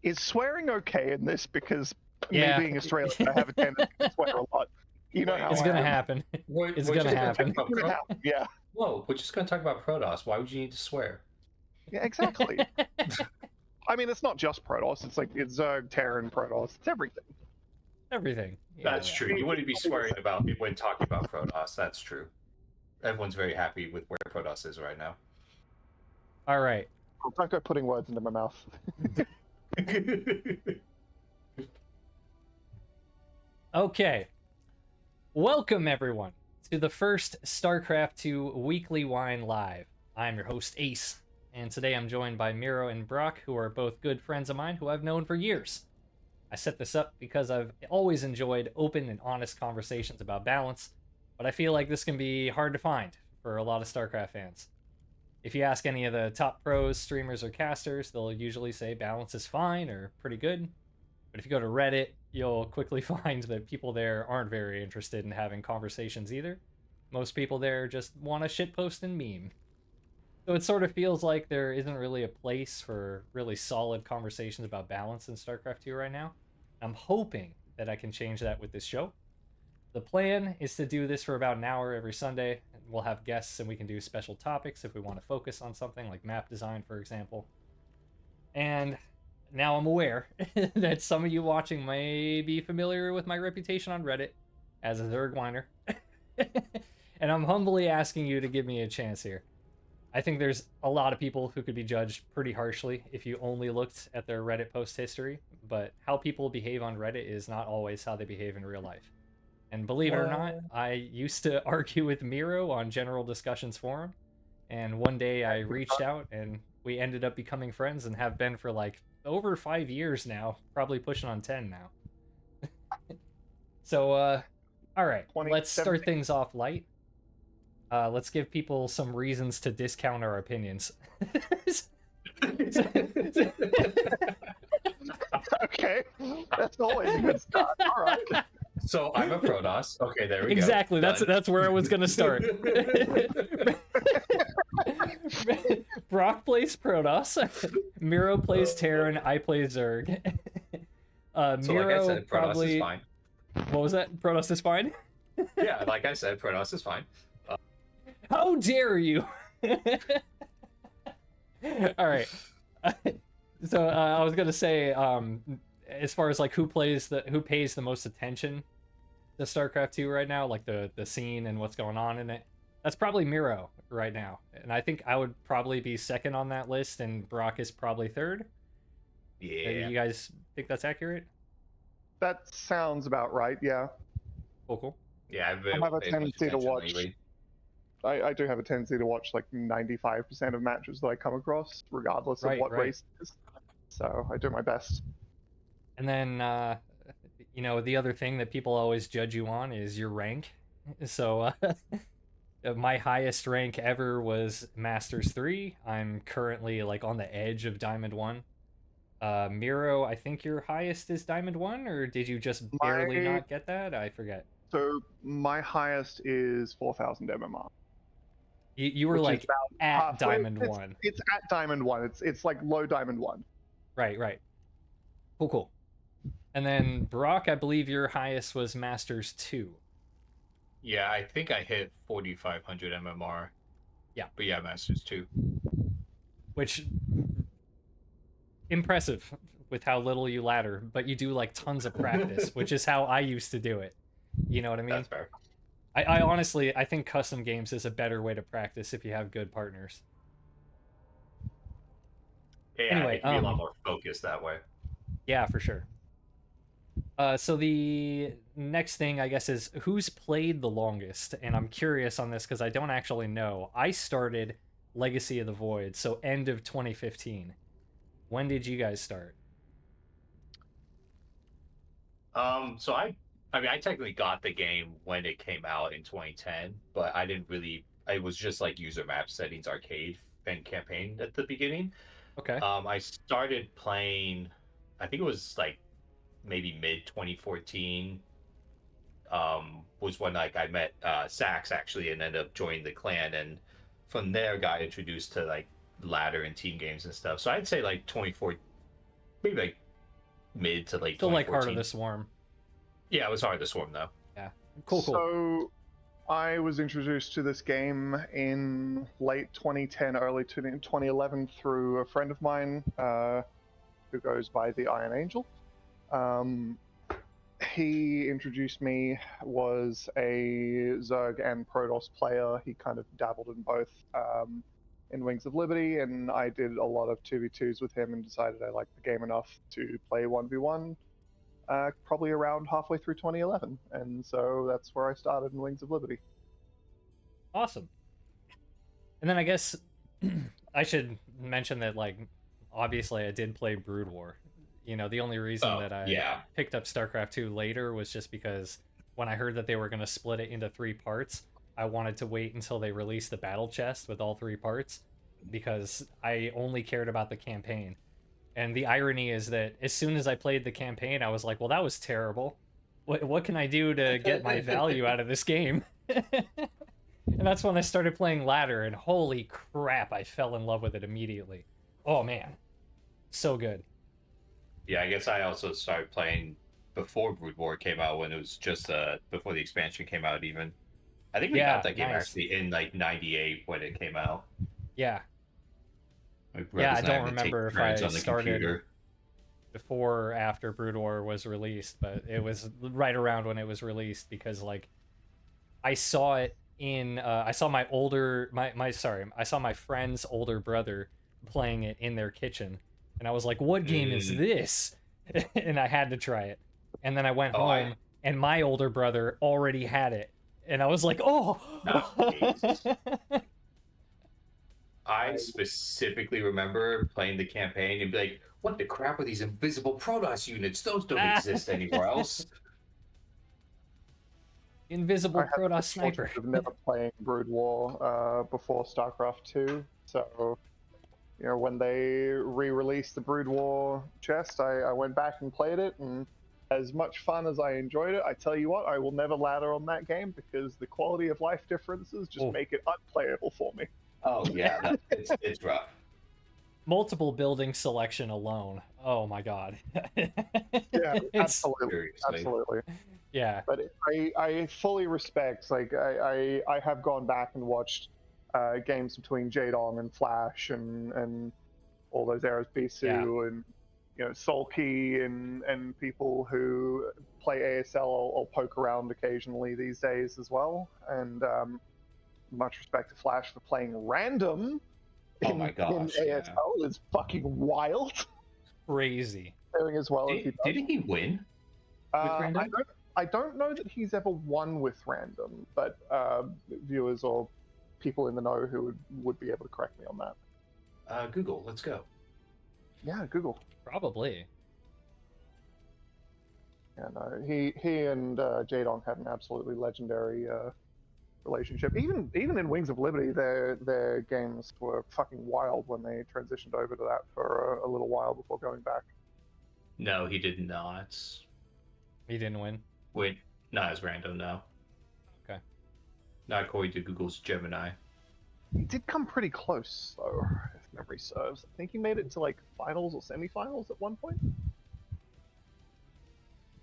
Is swearing okay in this? Because Yeah. me being Australian, I have a tendency to swear a lot. You know how It's I gonna am. happen. We're It's just gonna gonna talk happen. about It's gonna happen, yeah, Whoa, we're just gonna talk about Protoss. Why would you need to swear? yeah, exactly. I mean, it's not just Protoss. It's like it's Zerg, Terran, Protoss. It's everything. Everything. That's true. You wouldn't be swearing about it when talking about Protoss. That's true. Everyone's very happy with where Protoss is right now. All right. Don't go putting words into my mouth. Okay. Welcome, everyone, to the first Starcraft 2 Weekly Whine Live. I'm your host, Ace, and today I'm joined by Miro and Brock, who are both good friends of mine who I've known for years. I set this up because I've always enjoyed open and honest conversations about balance, but I feel like this can be hard to find for a lot of Starcraft fans. If you ask any of the top pros, streamers, or casters, they'll usually say balance is fine or pretty good. But if you go to Reddit, you'll quickly find that people there aren't very interested in having conversations either. Most people there just want to shitpost and meme. So it sort of feels like there isn't really a place for really solid conversations about balance in StarCraft 2 right now. I'm hoping that I can change that with this show. The plan is to do this for about an hour every Sunday. We'll have guests and we can do special topics if we want to focus on something like map design, for example. And now I'm aware that some of you watching may be familiar with my reputation on Reddit as a zerg whiner. And I'm humbly asking you to give me a chance here. I think there's a lot of people who could be judged pretty harshly if you only looked at their Reddit post history, but how people behave on Reddit is not always how they behave in real life. And believe it or not, I used to argue with Miro on General Discussions Forum, and one day I reached out and we ended up becoming friends and have been for like over 5 years now, probably pushing on 10 now. So, all right, let's start things off light. Let's give people some reasons to discount our opinions. Okay, that's always a good start. All right. So I'm a Protoss. Okay, there we exactly. go. That's where I was gonna start. Brock plays Protoss. Miro plays Terran. I play Zerg. So Miro like I said, Protoss probably. is fine. What was that? Protoss is fine. Yeah, like I said, Protoss is fine. How dare you? All right. So I was gonna say, as far as like who pays the most attention to StarCraft 2 right now, like the scene and what's going on in it, that's probably Miro right now, and I think I would probably be second on that list, and Brock is probably third. Yeah. You guys think that's accurate? That sounds about right. Yeah. Cool. Yeah, I have a tendency to watch. I do have a tendency to watch like 95% of matches that I come across, regardless of what race it is. So I do my best. And then, the other thing that people always judge you on is your rank. So my highest rank ever was Masters 3. I'm currently like on the edge of Diamond 1. Miro, I think your highest is Diamond 1, or did you just barely not get that? I forget. So my highest is 4,000 MMR. You were like at Diamond 1. It's at Diamond 1. It's like low Diamond 1. Right. Cool. And then Brock, I believe your highest was Masters 2. Yeah, I think I hit 4,500 MMR. Yeah. But yeah, Masters 2. Which, impressive with how little you ladder, but you do like tons of practice, which is how I used to do it. You know what I mean? That's fair. I honestly, I think custom games is a better way to practice if you have good partners. Yeah, anyway, it can be a lot more focused that way. Yeah, for sure. So the next thing, I guess, is who's played the longest? And I'm curious on this because I don't actually know. I started Legacy of the Void, so end of 2015. When did you guys start? So I technically got the game when it came out in 2010, but I didn't really. It was just like user map settings, arcade, and campaign at the beginning. Okay. I started playing. I think it was like maybe mid 2014. Was when like I met Sax actually, and ended up joining the clan, and from there got introduced to like ladder and team games and stuff. So I'd say like 2014, maybe like mid to late Still like 2014. Heart of the Swarm. Yeah, it was Heart of the Swarm though. Yeah, cool. So I was introduced to this game in late 2010, early 2011 through a friend of mine who goes by the Iron Angel. He introduced me, was a Zerg and Protoss player. He kind of dabbled in both in Wings of Liberty, and I did a lot of 2v2s with him and decided I liked the game enough to play 1v1 probably around halfway through 2011. And so that's where I started in Wings of Liberty. Awesome. And then I guess I should mention that, like, obviously I did play Brood War. You know, the only reason that I picked up StarCraft 2 later was just because when I heard that they were going to split it into 3 parts, I wanted to wait until they released the battle chest with all 3 parts, because I only cared about the campaign. And the irony is that as soon as I played the campaign, I was like, well, that was terrible. What can I do to get my value out of this game? And that's when I started playing Ladder, and holy crap, I fell in love with it immediately. Oh, man. So good. Yeah, I guess I also started playing before Brood War came out, when it was just before the expansion came out even. I think we got that game actually in like 98 when it came out. Yeah. Like, yeah, I don't remember if I started before or after Brood War was released, but it was right around when it was released, because like I saw it in I saw my friend's older brother playing it in their kitchen, and I was like, what game is this? And I had to try it. And then I went home and my older brother already had it, and I was like, oh. I specifically remember playing the campaign and be like, what the crap are these invisible Protoss units? Those don't exist anywhere else. Invisible Protoss sniper. I've never played Brood War before StarCraft 2, so you know, when they re-released the Brood War chest, I went back and played it, and as much fun as I enjoyed it, I tell you what, I will never ladder on that game, because the quality of life differences just make it unplayable for me. Oh yeah, it's rough. Multiple building selection alone. Oh my god. Yeah, absolutely. Yeah. But I fully respect, like, I have gone back and watched games between Jadong and Flash and all those eras, Bisu and, you know, Sulky and people who play ASL or poke around occasionally these days as well. And much respect to Flash for playing random in ASL is fucking wild. Crazy. Doing as well as he does. Didn't he win with random? I don't know that he's ever won with random, but viewers or people in the know who would be able to correct me on that. Google, let's go. Yeah, Google. Probably. Yeah, no, he and Jadong had an absolutely legendary relationship. Even in Wings of Liberty, their games were fucking wild when they transitioned over to that for a little while before going back. No, he did not. He didn't win? Wait, not as random, no. Okay. Not according to Google's Gemini. He did come pretty close, though, if memory serves. I think he made it to, like, finals or semifinals at one point.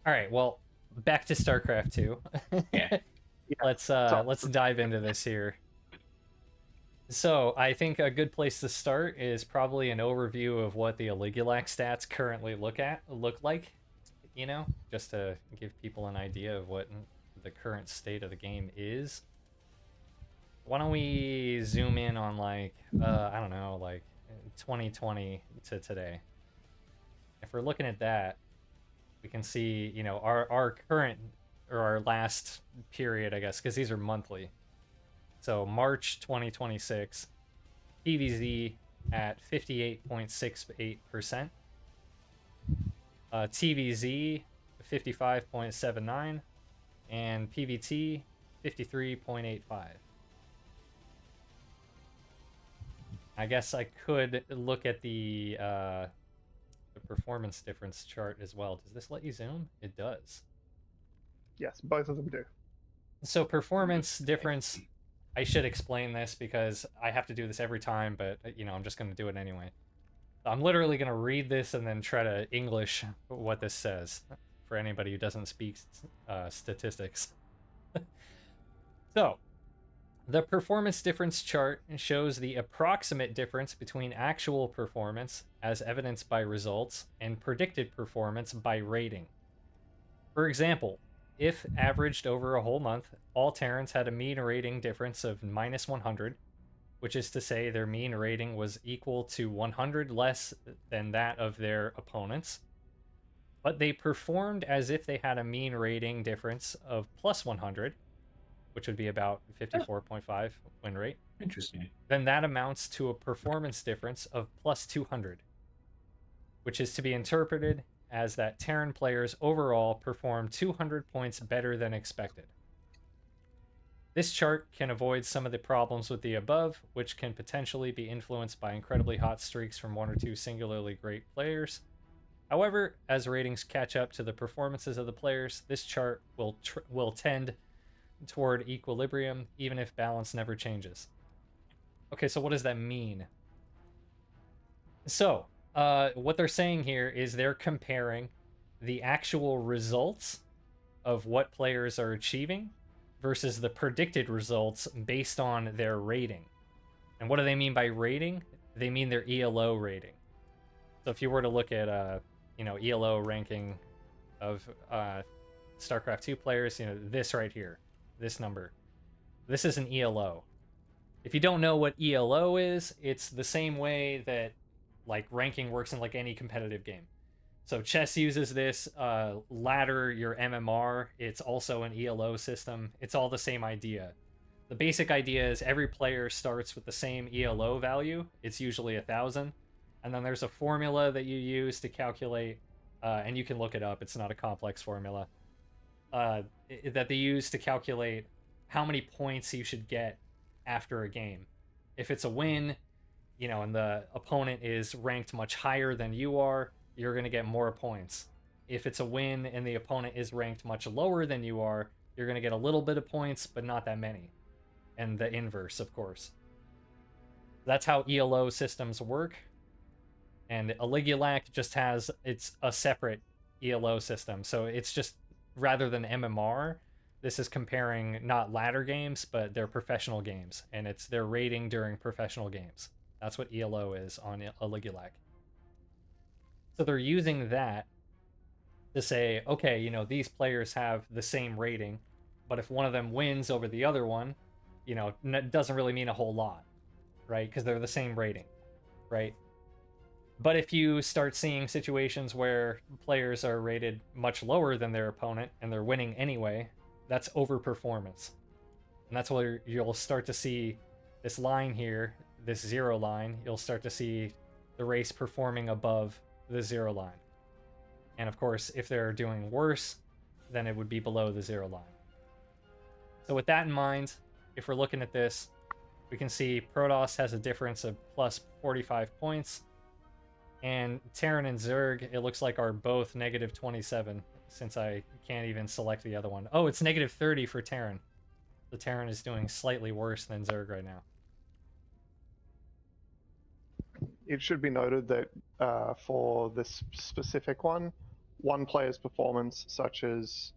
Alright, well, back to StarCraft 2. Yeah. Let's dive into this here. So, I think a good place to start is probably an overview of what the Aligulac stats currently look like. You know, just to give people an idea of what the current state of the game is. Why don't we zoom in on, like, I don't know, like 2020 to today. If we're looking at that, we can see, you know, our current, or our last period, I guess, because these are monthly. So March 2026, PVZ at 58.68%. TVZ 55.79, and PVT 53.85. I guess I could look at the performance difference chart as well. Does this let you zoom? It does. Yes, both of them do. So performance difference, I should explain this because I have to do this every time, but you know, I'm just going to do it anyway. I'm literally going to read this and then try to English what this says for anybody who doesn't speak statistics. So, the performance difference chart shows the approximate difference between actual performance, as evidenced by results, and predicted performance by rating. For example, if averaged over a whole month, all Terrans had a mean rating difference of -100, which is to say their mean rating was equal to 100 less than that of their opponents, but they performed as if they had a mean rating difference of +100, which would be about 54.5 win rate. Interesting. Then that amounts to a performance difference of +200, which is to be interpreted as that Terran players overall performed 200 points better than expected. This chart can avoid some of the problems with the above, which can potentially be influenced by incredibly hot streaks from one or two singularly great players. However, as ratings catch up to the performances of the players, this chart will tend toward equilibrium, even if balance never changes. Okay, so what does that mean? So, what they're saying here is they're comparing the actual results of what players are achieving versus the predicted results based on their rating. And what do they mean by rating? They mean their ELO rating. So if you were to look at ELO ranking of StarCraft 2 players, this right here, this number, this is an ELO. If you don't know what ELO is, it's the same way that like ranking works in like any competitive game. So chess uses this, ladder, your MMR, it's also an ELO system. It's all the same idea. The basic idea is every player starts with the same ELO value. It's usually 1,000. And then there's a formula that you use to calculate, and you can look it up. It's not a complex formula. That they use to calculate how many points you should get after a game. If it's a win, and the opponent is ranked much higher than you are, you're going to get more points. If it's a win and the opponent is ranked much lower than you are, you're going to get a little bit of points, but not that many. And the inverse, of course. That's how ELO systems work. And Aligulac just has, it's a separate ELO system. So it's just, rather than MMR, this is comparing not ladder games, but their professional games. And it's their rating during professional games. That's what ELO is on Aligulac. So they're using that to say, okay, these players have the same rating, but if one of them wins over the other one, it doesn't really mean a whole lot, right? Because they're the same rating, right? But if you start seeing situations where players are rated much lower than their opponent and they're winning anyway, that's overperformance. And that's where you'll start to see this line here, this 0 line, you'll start to see the race performing above the 0 line. And of course, if they're doing worse, then it would be below the 0 line. So with that in mind, if we're looking at this, we can see Protoss has a difference of plus 45 points. And Terran and Zerg, it looks like, are both negative 27, since I can't even select the other one. Oh, it's negative 30 for Terran. The Terran is doing slightly worse than Zerg right now. It should be noted that for this specific one player's performance, such as,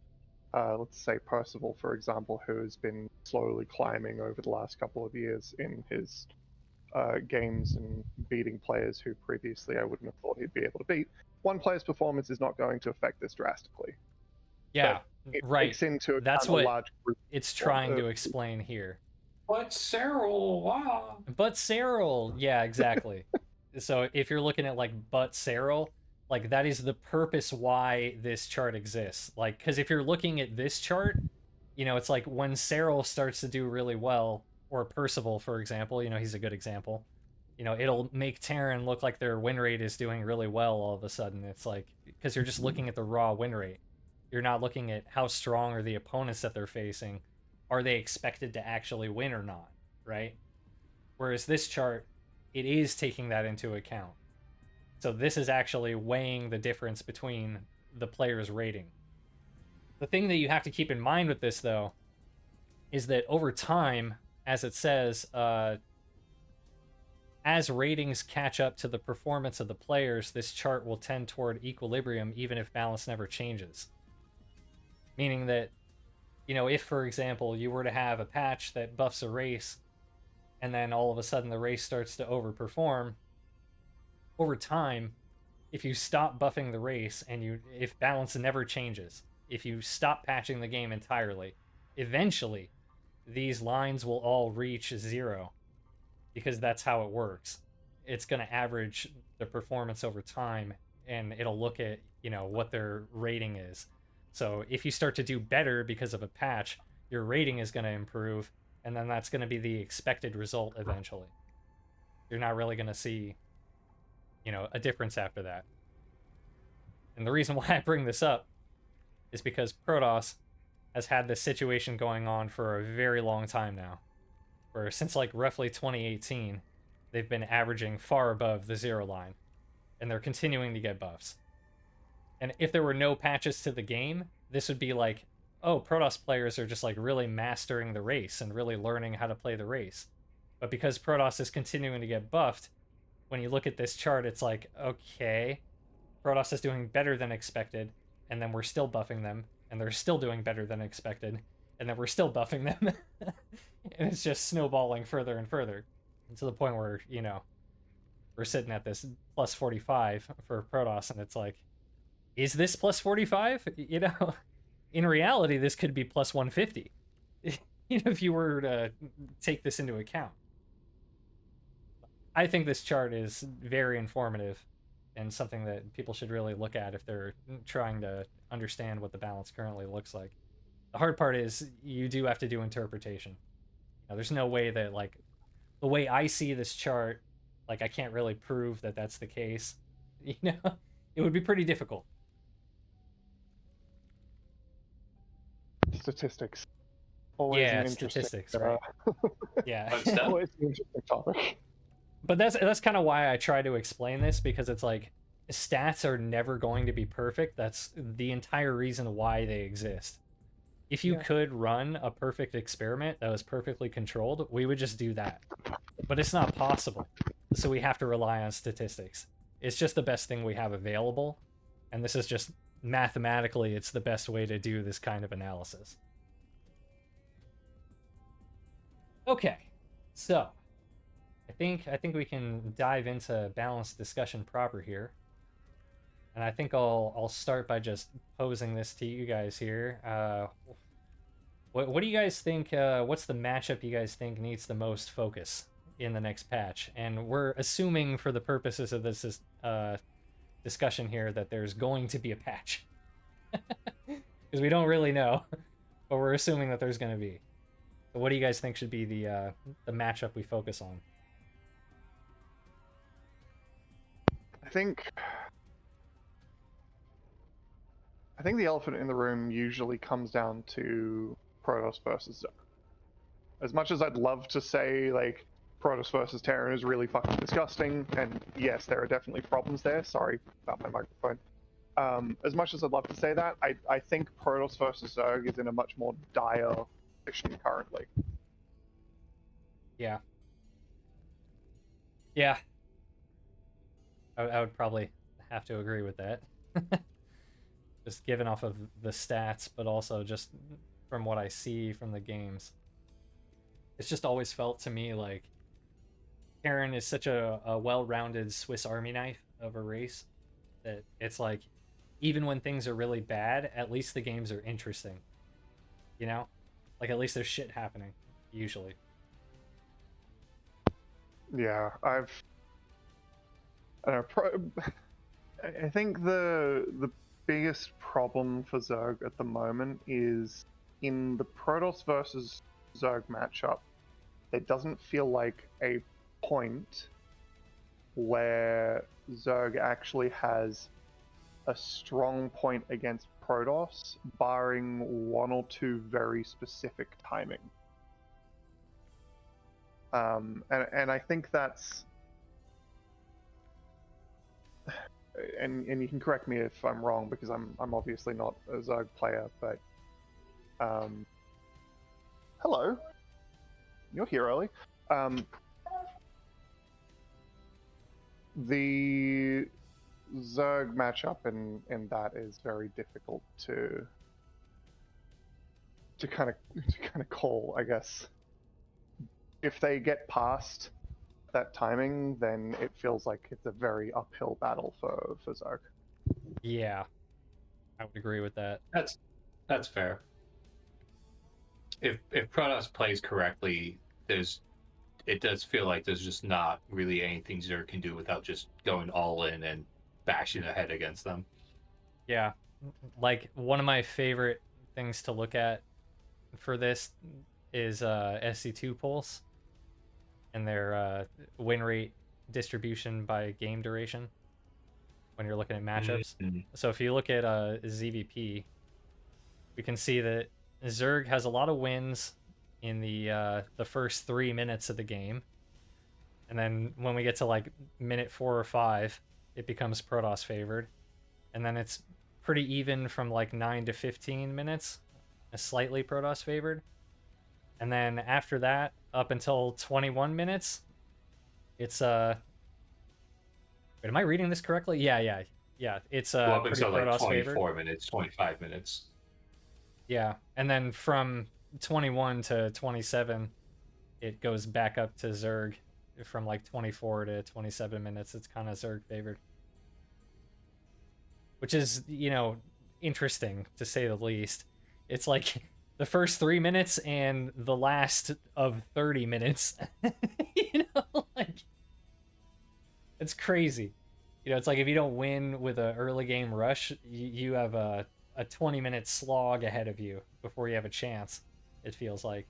let's say Percival, for example, who has been slowly climbing over the last couple of years in his games and beating players who previously I wouldn't have thought he'd be able to beat. One player's performance is not going to affect this drastically. Yeah, right. Into that's what it's trying to explain here. But Cyril, wow. But Cyril, yeah, exactly. So if you're looking at like but Cyril, like that is the purpose why this chart exists. Like, because if you're looking at this chart, it's like when Cyril starts to do really well, or Percival, for example, he's a good example. It'll make Terran look like their win rate is doing really well all of a sudden. It's like, because you're just looking at the raw win rate. You're not looking at how strong are the opponents that they're facing. Are they expected to actually win or not, right? Whereas this chart, it is taking that into account. So this is actually weighing the difference between the player's rating. The thing that you have to keep in mind with this, though, is that over time, as it says, as ratings catch up to the performance of the players, this chart will tend toward equilibrium even if balance never changes. Meaning that, you know, if, for example, you were to have a patch that buffs a race, and then all of a sudden the race starts to overperform, over time, if you stop buffing the race and if balance never changes, if you stop patching the game entirely, eventually these lines will all reach 0, because that's how it works. It's going to average the performance over time, and it'll look at, you know, what their rating is. So if you start to do better because of a patch, your rating is going to improve, and then that's going to be the expected result eventually. You're not really going to see, you know, a difference after that. And the reason why I bring this up is because Protoss has had this situation going on for a very long time now. Where since like roughly 2018, they've been averaging far above the 0 line. And they're continuing to get buffs. And if there were no patches to the game, this would be like, oh, Protoss players are just like really mastering the race and really learning how to play the race. But because Protoss is continuing to get buffed, when you look at this chart, it's like, okay, Protoss is doing better than expected, and then we're still buffing them, and they're still doing better than expected, and then we're still buffing them. And it's just snowballing further and further, and to the point where, you know, we're sitting at this plus 45 for Protoss, and it's like, is this plus 45? You know, in reality, this could be plus 150. You know, if you were to take this into account. I think this chart is very informative and something that people should really look at if they're trying to understand what the balance currently looks like. The hard part is you do have to do interpretation. You know, there's no way that, like, the way I see this chart, like, I can't really prove that that's the case. You know, it would be pretty difficult. Statistics. Always yeah, an interesting, statistics, right? Yeah. always an interesting topic. But that's kind of why I try to explain this, because it's like, stats are never going to be perfect. That's the entire reason why they exist. If you could run a perfect experiment that was perfectly controlled, we would just do that. But it's not possible. So we have to rely on statistics. It's just the best thing we have available. And this is just, mathematically, it's the best way to do this kind of analysis. Okay, so I think we can dive into balanced discussion proper here. And I think I'll start by just posing this to you guys here. What do you guys think? What's the matchup you guys think needs the most focus in the next patch? And we're assuming, for the purposes of this discussion here, that there's going to be a patch, because we don't really know, but we're assuming that there's going to be. So what do you guys think should be the matchup we focus on? I think the elephant in the room usually comes down to Protoss versus Zerg. As much as I'd love to say, like, Protoss versus Terran is really fucking disgusting, and yes, there are definitely problems there. Sorry about my microphone. As much as I'd love to say that, I think Protoss versus Zerg is in a much more dire position currently. Yeah. Yeah. I would probably have to agree with that. Just given off of the stats, but also just from what I see from the games. It's just always felt to me like Terran is such a well-rounded Swiss Army knife of a race that it's like, even when things are really bad, at least the games are interesting. You know? Like, at least there's shit happening, usually. Yeah, I think the biggest problem for Zerg at the moment is in the Protoss versus Zerg matchup, it doesn't feel like a point where Zerg actually has a strong point against Protoss, barring one or two very specific timing. And I think that's, and you can correct me if I'm wrong, because I'm obviously not a Zerg player, but hello, you're here early. The zerg matchup in that is very difficult to kind of call, I guess. If they get past that timing, then it feels like it's a very uphill battle for zerg. Yeah, I would agree with that. That's fair. If Protoss plays correctly, it does feel like there's just not really anything Zerg can do without just going all in and bashing ahead against them. Yeah, like one of my favorite things to look at for this is SC2 pulse and their win rate distribution by game duration when you're looking at matchups. Mm-hmm. So if you look at ZVP, we can see that Zerg has a lot of wins in the first 3 minutes of the game, and then when we get to like minute 4 or 5, it becomes Protoss favored, and then it's pretty even from like 9 to 15 minutes, slightly Protoss favored, and then after that up until 21 minutes, it's Wait, am I reading this correctly? Yeah. It's well, up pretty until like Protoss 24 favored. minutes, 25 minutes. Yeah, and then from 21 to 27, it goes back up to Zerg. From like 24 to 27 minutes, it's kind of Zerg favored. Which is, interesting to say the least. It's like the first 3 minutes and the last of 30 minutes. Like, it's crazy. It's like if you don't win with an early game rush, you have a 20-minute slog ahead of you before you have a chance, it feels like.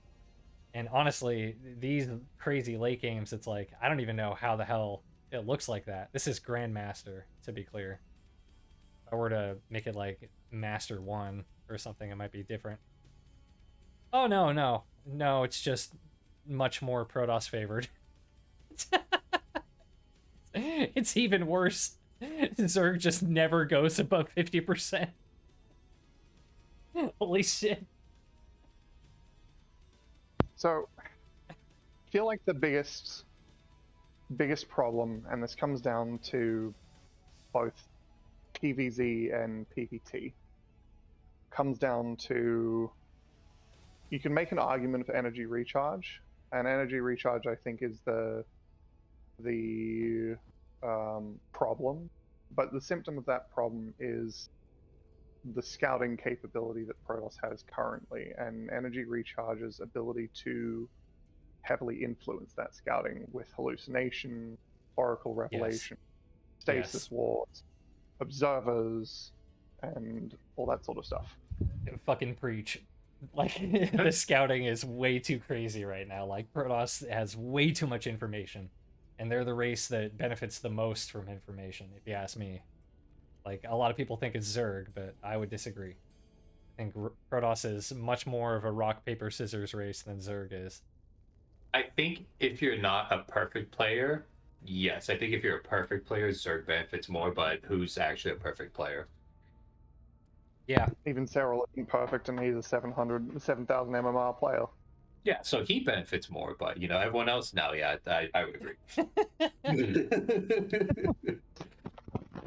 And honestly, these crazy late games, it's like, I don't even know how the hell it looks like that. This is Grandmaster, to be clear. If I were to make it like Master 1 or something, it might be different. Oh, no, it's just much more Protoss favored. It's even worse. Zerg just never goes above 50%. Holy shit. So, I feel like the biggest problem, and this comes down to both PVZ and PVT, comes down to, you can make an argument for energy recharge, and energy recharge I think is the problem, but the symptom of that problem is the scouting capability that Protoss has currently, and energy recharge's ability to heavily influence that scouting with hallucination, oracle revelation, stasis wards, observers, and all that sort of stuff. Fucking preach. Like, the scouting is way too crazy right now. Like, Protoss has way too much information, and they're the race that benefits the most from information, if you ask me. Like, a lot of people think it's Zerg, but I would disagree. I think Protoss is much more of a rock, paper, scissors race than Zerg is. I think if you're not a perfect player, yes. I think if you're a perfect player, Zerg benefits more, but who's actually a perfect player? Yeah. Even Sarah looking perfect, and he's a 7,000 MMR player. Yeah, so he benefits more, but, everyone else, no, yeah, I would agree.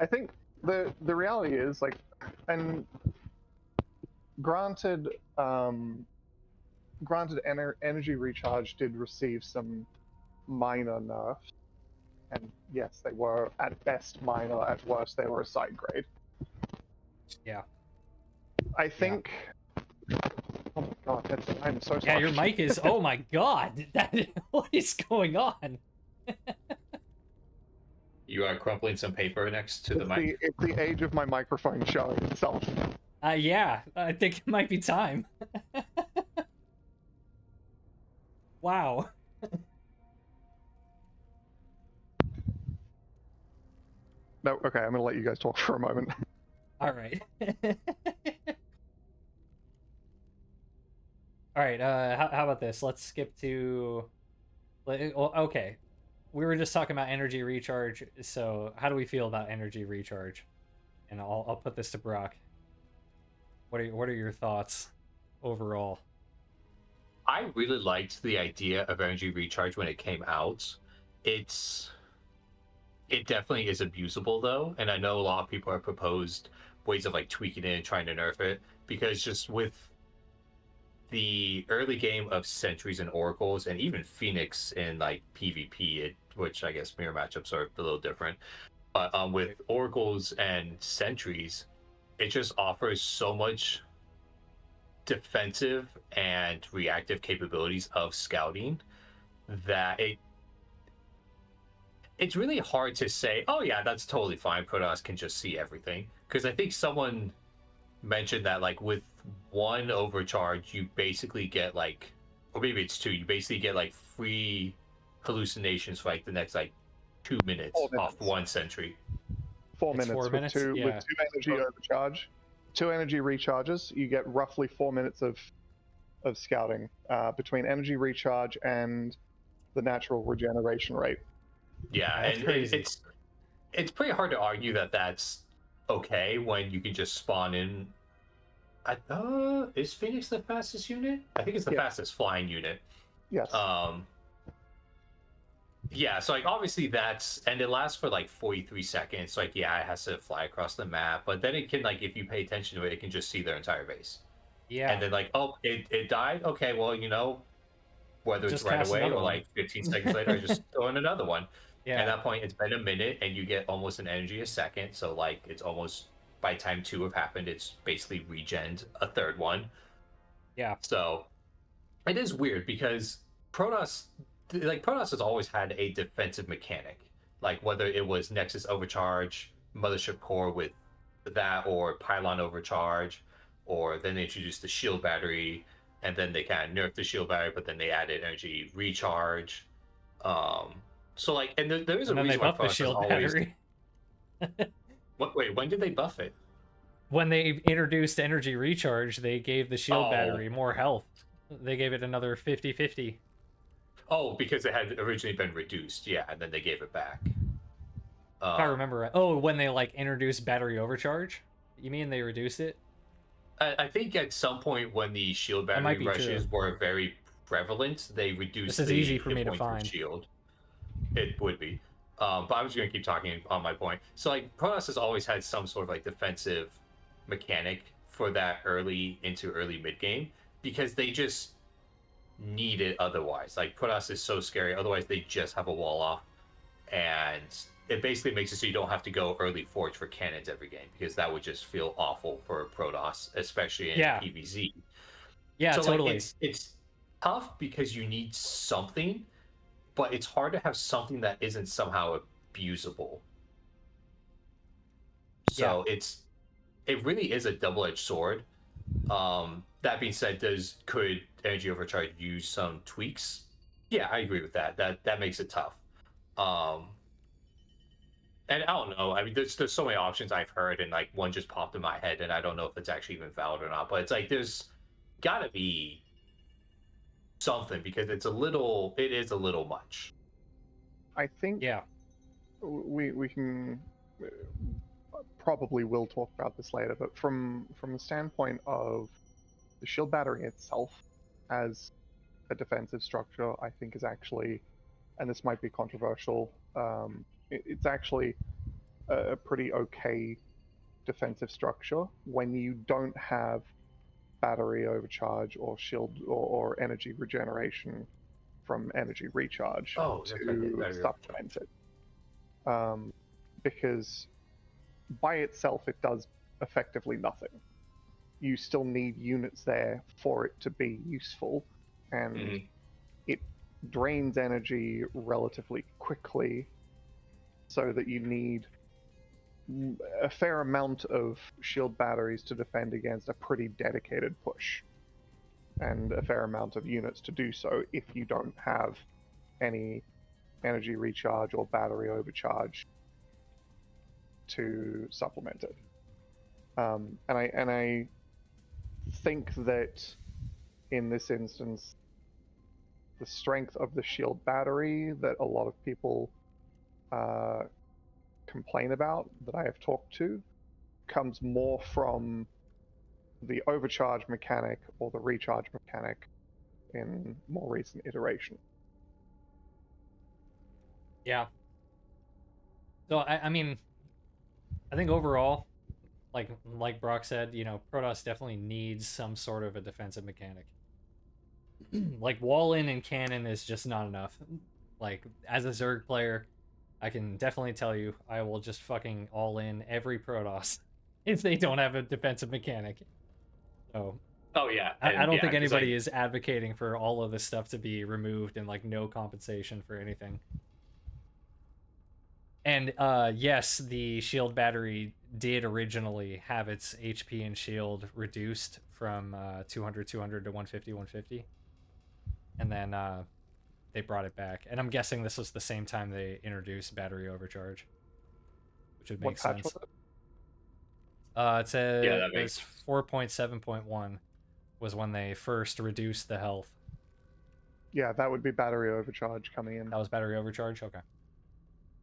I think the reality is, like, and granted, energy recharge did receive some minor nerfs, and yes, they were at best minor, at worst they were a side grade. Yeah. I think. Yeah. Oh my god, I'm so sorry. Yeah, your mic is. Oh my god, what is going on? You are crumpling some paper next to the mic. It's the age of my microphone showing itself. Yeah, I think it might be time. Wow. No, okay, I'm gonna let you guys talk for a moment. All right. All right. How about this? Let's skip to. Okay, we were just talking about energy recharge. So, how do we feel about energy recharge? And I'll put this to Brock. What are your thoughts overall? I really liked the idea of energy recharge when it came out. It's It definitely is abusable though, and I know a lot of people have proposed ways of like tweaking it and trying to nerf it, because just with the early game of Sentries and Oracles, and even Phoenix in like PvP, which I guess mirror matchups are a little different, but with Oracles and Sentries, it just offers so much defensive and reactive capabilities of scouting that it's really hard to say, oh yeah, that's totally fine. Protoss can just see everything. Because I think someone mentioned that like with one overcharge, you basically get like, or maybe it's two, you basically get like free hallucinations for like the next like 2 minutes 4 off minutes. one sentry. 4 It's minutes 4 with minutes? two Yeah. energy overcharge, 2 energy recharges. You get roughly 4 minutes of scouting between energy recharge and the natural regeneration rate. Yeah, That's and crazy. it's pretty hard to argue that that's okay when you can just spawn in. Is Phoenix the fastest unit? I think it's the Yeah. fastest flying unit. Yes. Yeah, so like obviously that's, and it lasts for like 43 seconds. Like yeah, it has to fly across the map, but then it can, like, if you pay attention to it, it can just see their entire base. Yeah. And then like, oh, it died. Okay, well, whether it's Just right cast away another or one. like 15 seconds later, I just throw in another one. Yeah. At that point, it's been a minute, and you get almost an energy a second. So like, it's almost, by time two have happened, it's basically regened a third one. Yeah. So it is weird because Protoss, Protoss has always had a defensive mechanic, like whether it was Nexus Overcharge, Mothership Core with that, or Pylon Overcharge, or then they introduced the Shield Battery, and then they kind of nerfed the Shield Battery, but then they added Energy Recharge. So like, and there is And a then they reason why buffed the Protoss has shield always. battery. Wait, when did they buff it? When they introduced energy recharge, they gave the shield battery more health. They gave it another 50-50. Oh, because it had originally been reduced, yeah, and then they gave it back. If I remember right. Oh, when they like introduced battery overcharge? You mean they reduced it? I think at some point when the shield That might battery be rushes true. were very prevalent, they reduced This is easy the for hit me to points per find. shield. It would be. But I'm just going to keep talking on my point. So, like, Protoss has always had some sort of, like, defensive mechanic for that early into early mid game, because they just need it otherwise. Like, Protoss is so scary. Otherwise, they just have a wall off. And it basically makes it so you don't have to go early forge for cannons every game, because that would just feel awful for Protoss, especially in PvZ. Yeah, So totally. like, it's tough because you need something, but it's hard to have something that isn't somehow abusable. So it really is a double-edged sword. That being said, could energy overcharge use some tweaks? Yeah, I agree with that. That makes it tough. And I don't know. I mean, there's so many options I've heard, and like one just popped in my head, and I don't know if it's actually even valid or not. But it's like there's got to be something, because it is a little much. I think we can probably will talk about this later, but from the standpoint of the shield battery itself as a defensive structure, I think is actually, and this might be controversial, it's actually a pretty okay defensive structure when you don't have battery overcharge or shield or energy regeneration from energy recharge to supplement it. Because by itself it does effectively nothing. You still need units there for it to be useful, and it drains energy relatively quickly, so that you need a fair amount of shield batteries to defend against a pretty dedicated push, and a fair amount of units to do so if you don't have any energy recharge or battery overcharge to supplement it. And I think that in this instance, the strength of the shield battery that a lot of people complain about, that I have talked to, comes more from the overcharge mechanic or the recharge mechanic in more recent iteration. Yeah. So I mean, I think overall, like Brock said, you know, Protoss definitely needs some sort of a defensive mechanic. Like wall in and cannon is just not enough. Like as a Zerg player, I can definitely tell you, I will just fucking all in every Protoss if they don't have a defensive mechanic. So Oh yeah, I and don't yeah, think because anybody is advocating for all of this stuff to be removed and like no compensation for anything. And yes, the shield battery did originally have its HP and shield reduced from 200 to 150 150, and then they brought it back. And I'm guessing this was the same time they introduced battery overcharge, which would make What patch was sense. it? yeah, It that was makes 4.7.1 was when they first reduced the health. Yeah, that would be battery overcharge coming in. That was battery overcharge. Okay.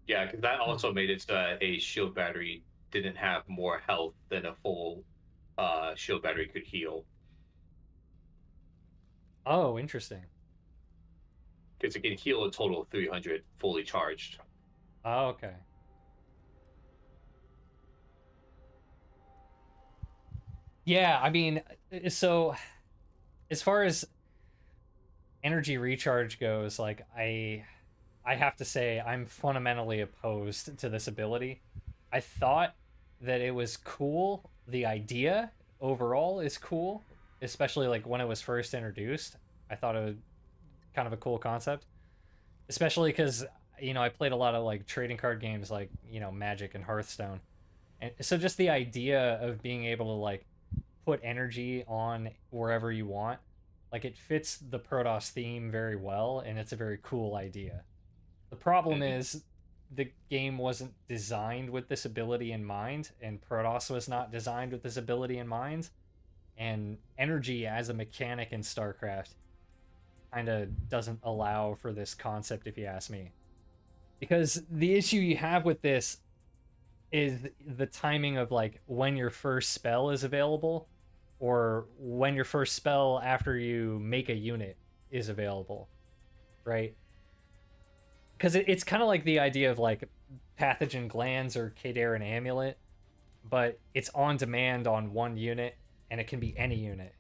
yeah, because that also made it so that a shield battery didn't have more health than a full shield battery could heal. Oh, interesting. Because it can heal a total of 300 fully charged. Oh, okay. Yeah, I mean, so as far as energy recharge goes, like I have to say I'm fundamentally opposed to this ability. I thought that it was cool. The idea overall is cool, especially like when it was first introduced. I thought it was kind of a cool concept, especially because you know I played a lot of like trading card games like you know Magic and Hearthstone, and so just the idea of being able to like put energy on wherever you want, like it fits the Protoss theme very well, and it's a very cool idea. The problem Mm-hmm. is the game wasn't designed with this ability in mind, and Protoss was not designed with this ability in mind. And energy as a mechanic in StarCraft kind of doesn't allow for this concept, if you ask me. Because the issue you have with this is the timing of like when your first spell is available or when your first spell after you make a unit is available, right? Because it's kind of like the idea of like pathogen glands or Kadarian amulet, but it's on demand on one unit and it can be any unit.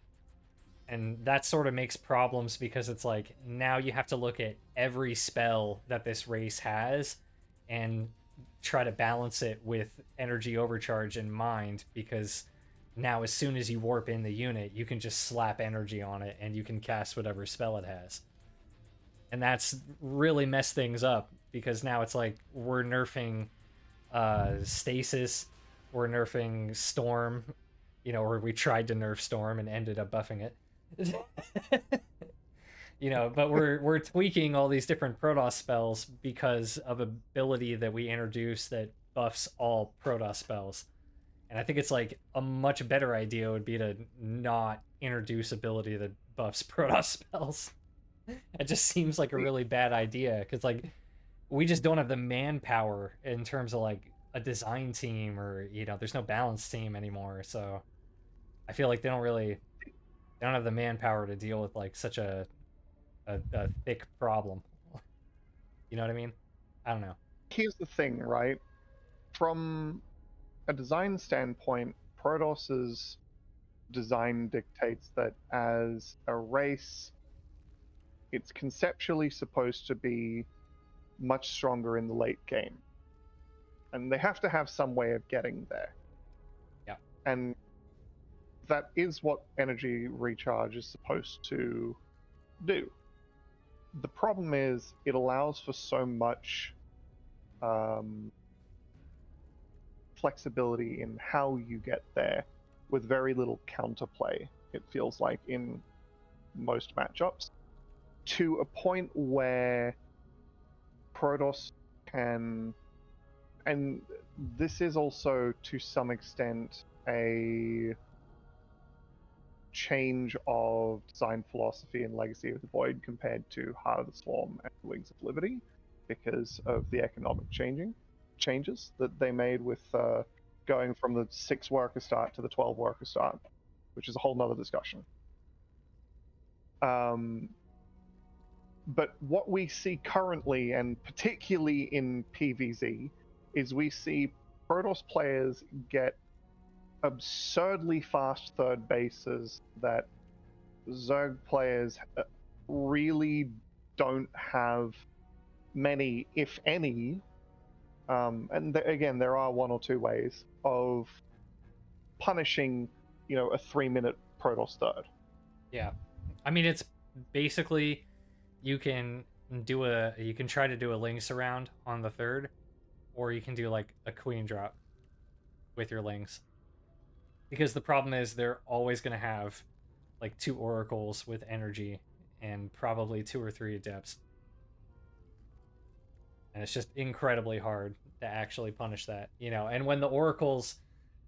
And that sort of makes problems because it's like now you have to look at every spell that this race has and try to balance it with energy overcharge in mind, because now as soon as you warp in the unit you can just slap energy on it and you can cast whatever spell it has. And that's really messed things up because now it's like we're nerfing stasis, we're nerfing storm, you know, or we tried to nerf storm and ended up buffing it. You know, but we're tweaking all these different Protoss spells because of ability that we introduced that buffs all Protoss spells. And I think it's like a much better idea would be to not introduce ability that buffs Protoss spells. It just seems like a really bad idea because like we just don't have the manpower in terms of like a design team, or you know there's no balance team anymore, so I feel like they don't have the manpower to deal with like such a thick problem. You know what I mean? I don't know. Here's the thing, right? From a design standpoint, Protoss's design dictates that as a race, it's conceptually supposed to be much stronger in the late game. And they have to have some way of getting there. Yeah. And that is what energy recharge is supposed to do. The problem is it allows for so much flexibility in how you get there with very little counterplay, it feels like, in most matchups, to a point where Protoss can, and this is also to some extent a change of design philosophy and Legacy of the Void compared to Heart of the Swarm and Wings of Liberty, because of the economic changes that they made with going from the 6 worker start to the 12 worker start, which is a whole nother discussion. But what we see currently, and particularly in PvZ, is we see Protoss players get absurdly fast third bases that Zerg players really don't have many, if any. And again, there are one or two ways of punishing, a 3-minute Protoss third. Yeah, I mean, it's basically you can try to do a Lynx around on the third, or you can do like a queen drop with your Lynx. Because the problem is they're always going to have like 2 oracles with energy and probably 2 or 3 adepts. And it's just incredibly hard to actually punish that, And when the oracles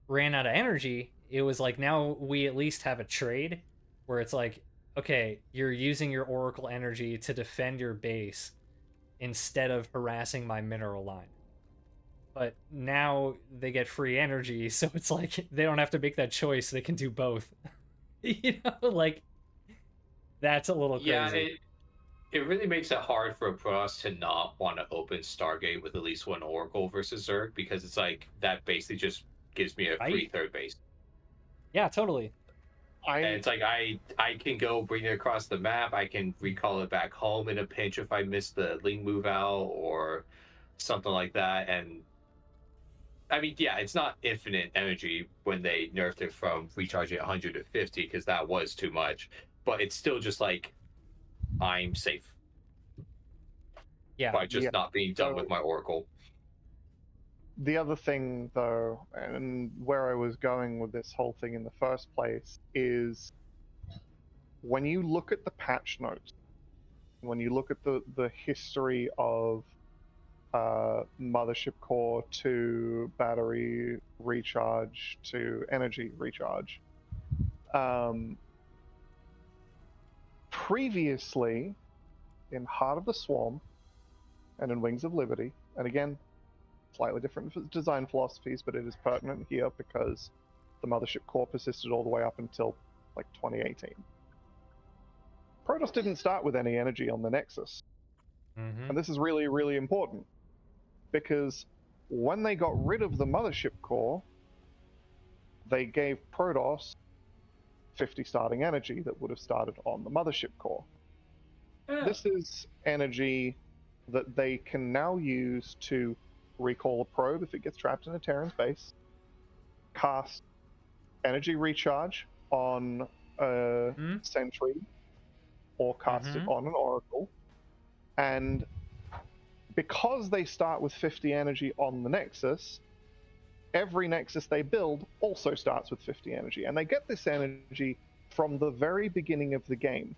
ran out of energy, it was like, now we at least have a trade where it's like, okay, you're using your oracle energy to defend your base instead of harassing my mineral line. But now they get free energy, so it's like they don't have to make that choice. They can do both. Like, that's a little crazy. Yeah, it really makes it hard for a Protoss to not want to open Stargate with at least one Oracle versus Zerg, because it's like that basically just gives me a free third base. Yeah, totally. And it's like I can go bring it across the map. I can recall it back home in a pinch if I miss the Ling move out or something like that. And I mean, yeah, it's not infinite energy when they nerfed it from recharging 100 to 50, because that was too much. But it's still just like, I'm safe. Yeah. By just not being done with my Oracle. The other thing, though, and where I was going with this whole thing in the first place, is when you look at the patch notes, when you look at the history of mothership core to battery recharge to energy recharge, previously in Heart of the Swarm and in Wings of Liberty, and again, slightly different design philosophies, but it is pertinent here because the mothership core persisted all the way up until like 2018. Protoss didn't start with any energy on the Nexus. And this is really, really important, because when they got rid of the mothership core, they gave Protoss 50 starting energy that would have started on the mothership core. This is energy that they can now use to recall a probe if it gets trapped in a Terran's base, cast energy recharge on a sentry, or cast it on an oracle. And because they start with 50 energy on the Nexus, every Nexus they build also starts with 50 energy. And they get this energy from the very beginning of the game.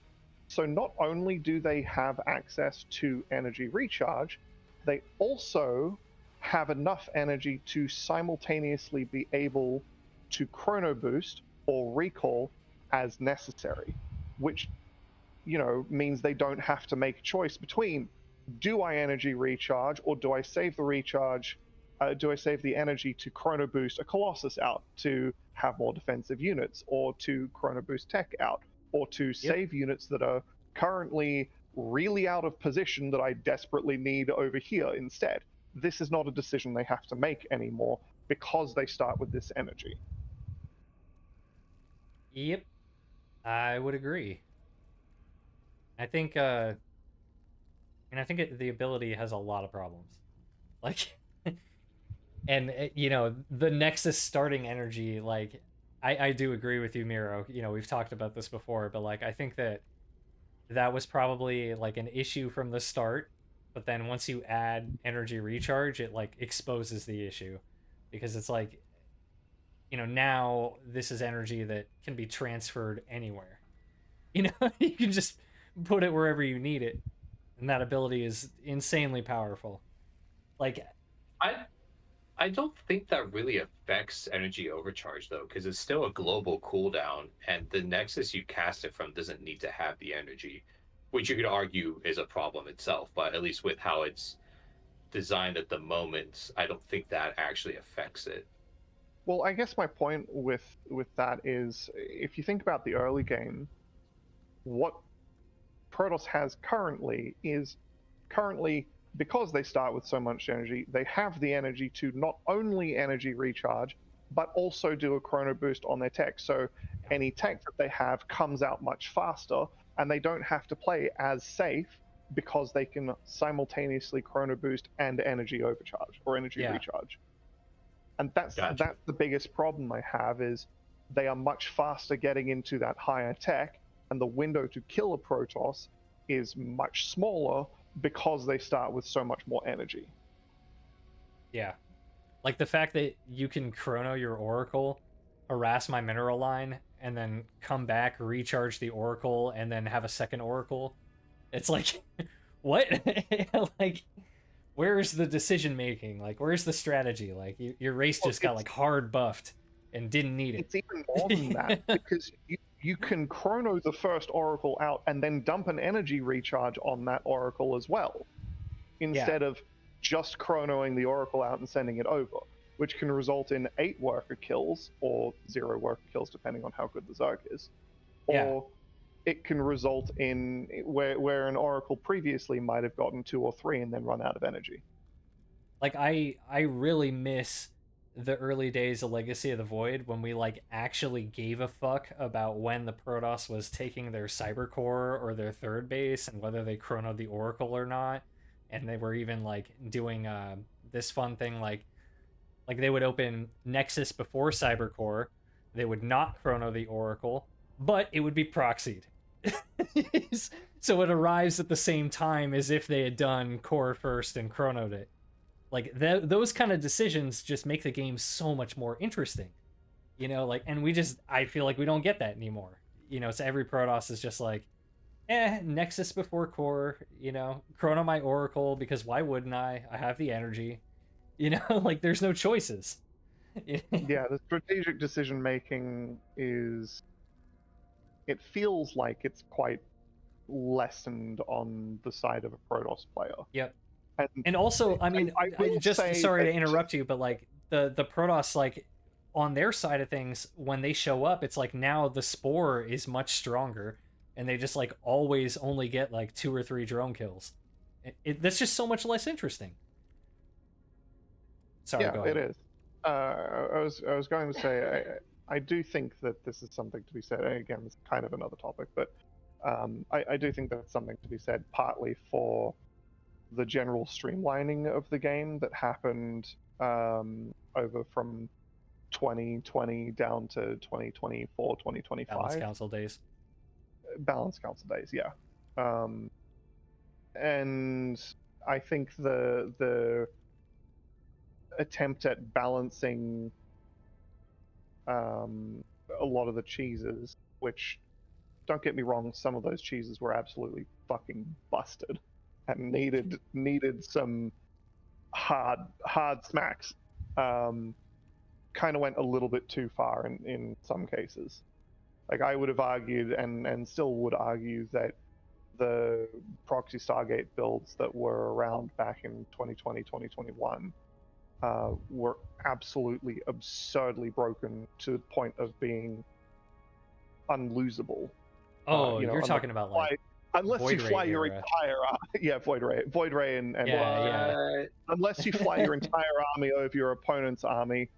So not only do they have access to energy recharge, they also have enough energy to simultaneously be able to chrono boost or recall as necessary, which, means they don't have to make a choice between, do I energy recharge or do I save the recharge? Do I save the energy to chrono boost a Colossus out to have more defensive units, or to chrono boost tech out, or to save units that are currently really out of position that I desperately need over here instead? This is not a decision they have to make anymore because they start with this energy. Yep, I would agree. I think, the ability has a lot of problems. Like, and the Nexus starting energy, like, I do agree with you, Miro. We've talked about this before, but like, I think that was probably like an issue from the start, but then once you add energy recharge, it like exposes the issue, because it's like, now this is energy that can be transferred anywhere. You can just put it wherever you need it, and that ability is insanely powerful. Like, I don't think that really affects energy overcharge, though, because it's still a global cooldown, and the Nexus you cast it from doesn't need to have the energy, which you could argue is a problem itself, but at least with how it's designed at the moment, I don't think that actually affects it. Well, I guess my point with that is, if you think about the early game, what Protoss has currently is because they start with so much energy, they have the energy to not only energy recharge, but also do a chrono boost on their tech. So any tech that they have comes out much faster, and they don't have to play as safe because they can simultaneously chrono boost and energy overcharge or energy recharge. And that's the biggest problem I have, is they are much faster getting into that higher tech, and the window to kill a Protoss is much smaller because they start with so much more energy. Yeah. Like the fact that you can chrono your Oracle, harass my mineral line, and then come back, recharge the Oracle, and then have a second Oracle. It's like, what? Like, where's the decision making? Like, where's the strategy? Like, your race just got like hard buffed and didn't need it. It's even more than that, because you can chrono the first Oracle out and then dump an energy recharge on that Oracle as well, instead of just chronoing the Oracle out and sending it over, which can result in 8 worker kills or 0 worker kills depending on how good the Zerg is. Or it can result in where an Oracle previously might have gotten 2 or 3 and then run out of energy. Like, I really miss the early days of Legacy of the Void, when we like actually gave a fuck about when the Protoss was taking their cyber core or their third base and whether they chronoed the Oracle or not. And they were even like doing this fun thing, like they would open Nexus before Cybercore, they would not chrono the Oracle, but it would be proxied. So it arrives at the same time as if they had done core first and chronoed it. Like those kind of decisions just make the game so much more interesting, you know. Like, and I feel like we don't get that anymore, you know. So every Protoss is just like, Nexus before core, you know, chrono my Oracle, because why wouldn't I have the energy, you know. Like, there's no choices. Yeah, the strategic decision making it feels like it's quite lessened on the side of a Protoss player. Yep. And also, I mean, I just sorry to interrupt you, but like the Protoss, like on their side of things, when they show up, it's like now the Spore is much stronger, and they just like always only get like 2 or 3 drone kills. That's just so much less interesting. Sorry, go ahead. It is. I was going to say I do think that this is something to be said. Again, it's kind of another topic, but I do think that's something to be said, partly for the general streamlining of the game that happened over from 2020 down to 2024, 2025. Balance Council days. Balance Council days, yeah. And I think the attempt at balancing a lot of the cheeses, which, don't get me wrong, some of those cheeses were absolutely fucking busted and needed some hard smacks, kind of went a little bit too far in some cases. Like, I would have argued, and still would argue, that the proxy Stargate builds that were around back in 2020, 2021 were absolutely absurdly broken to the point of being unlosable. Oh, you're talking about like unless Void you fly Ray your era. entire Void Ray and unless you fly your entire army over your opponent's army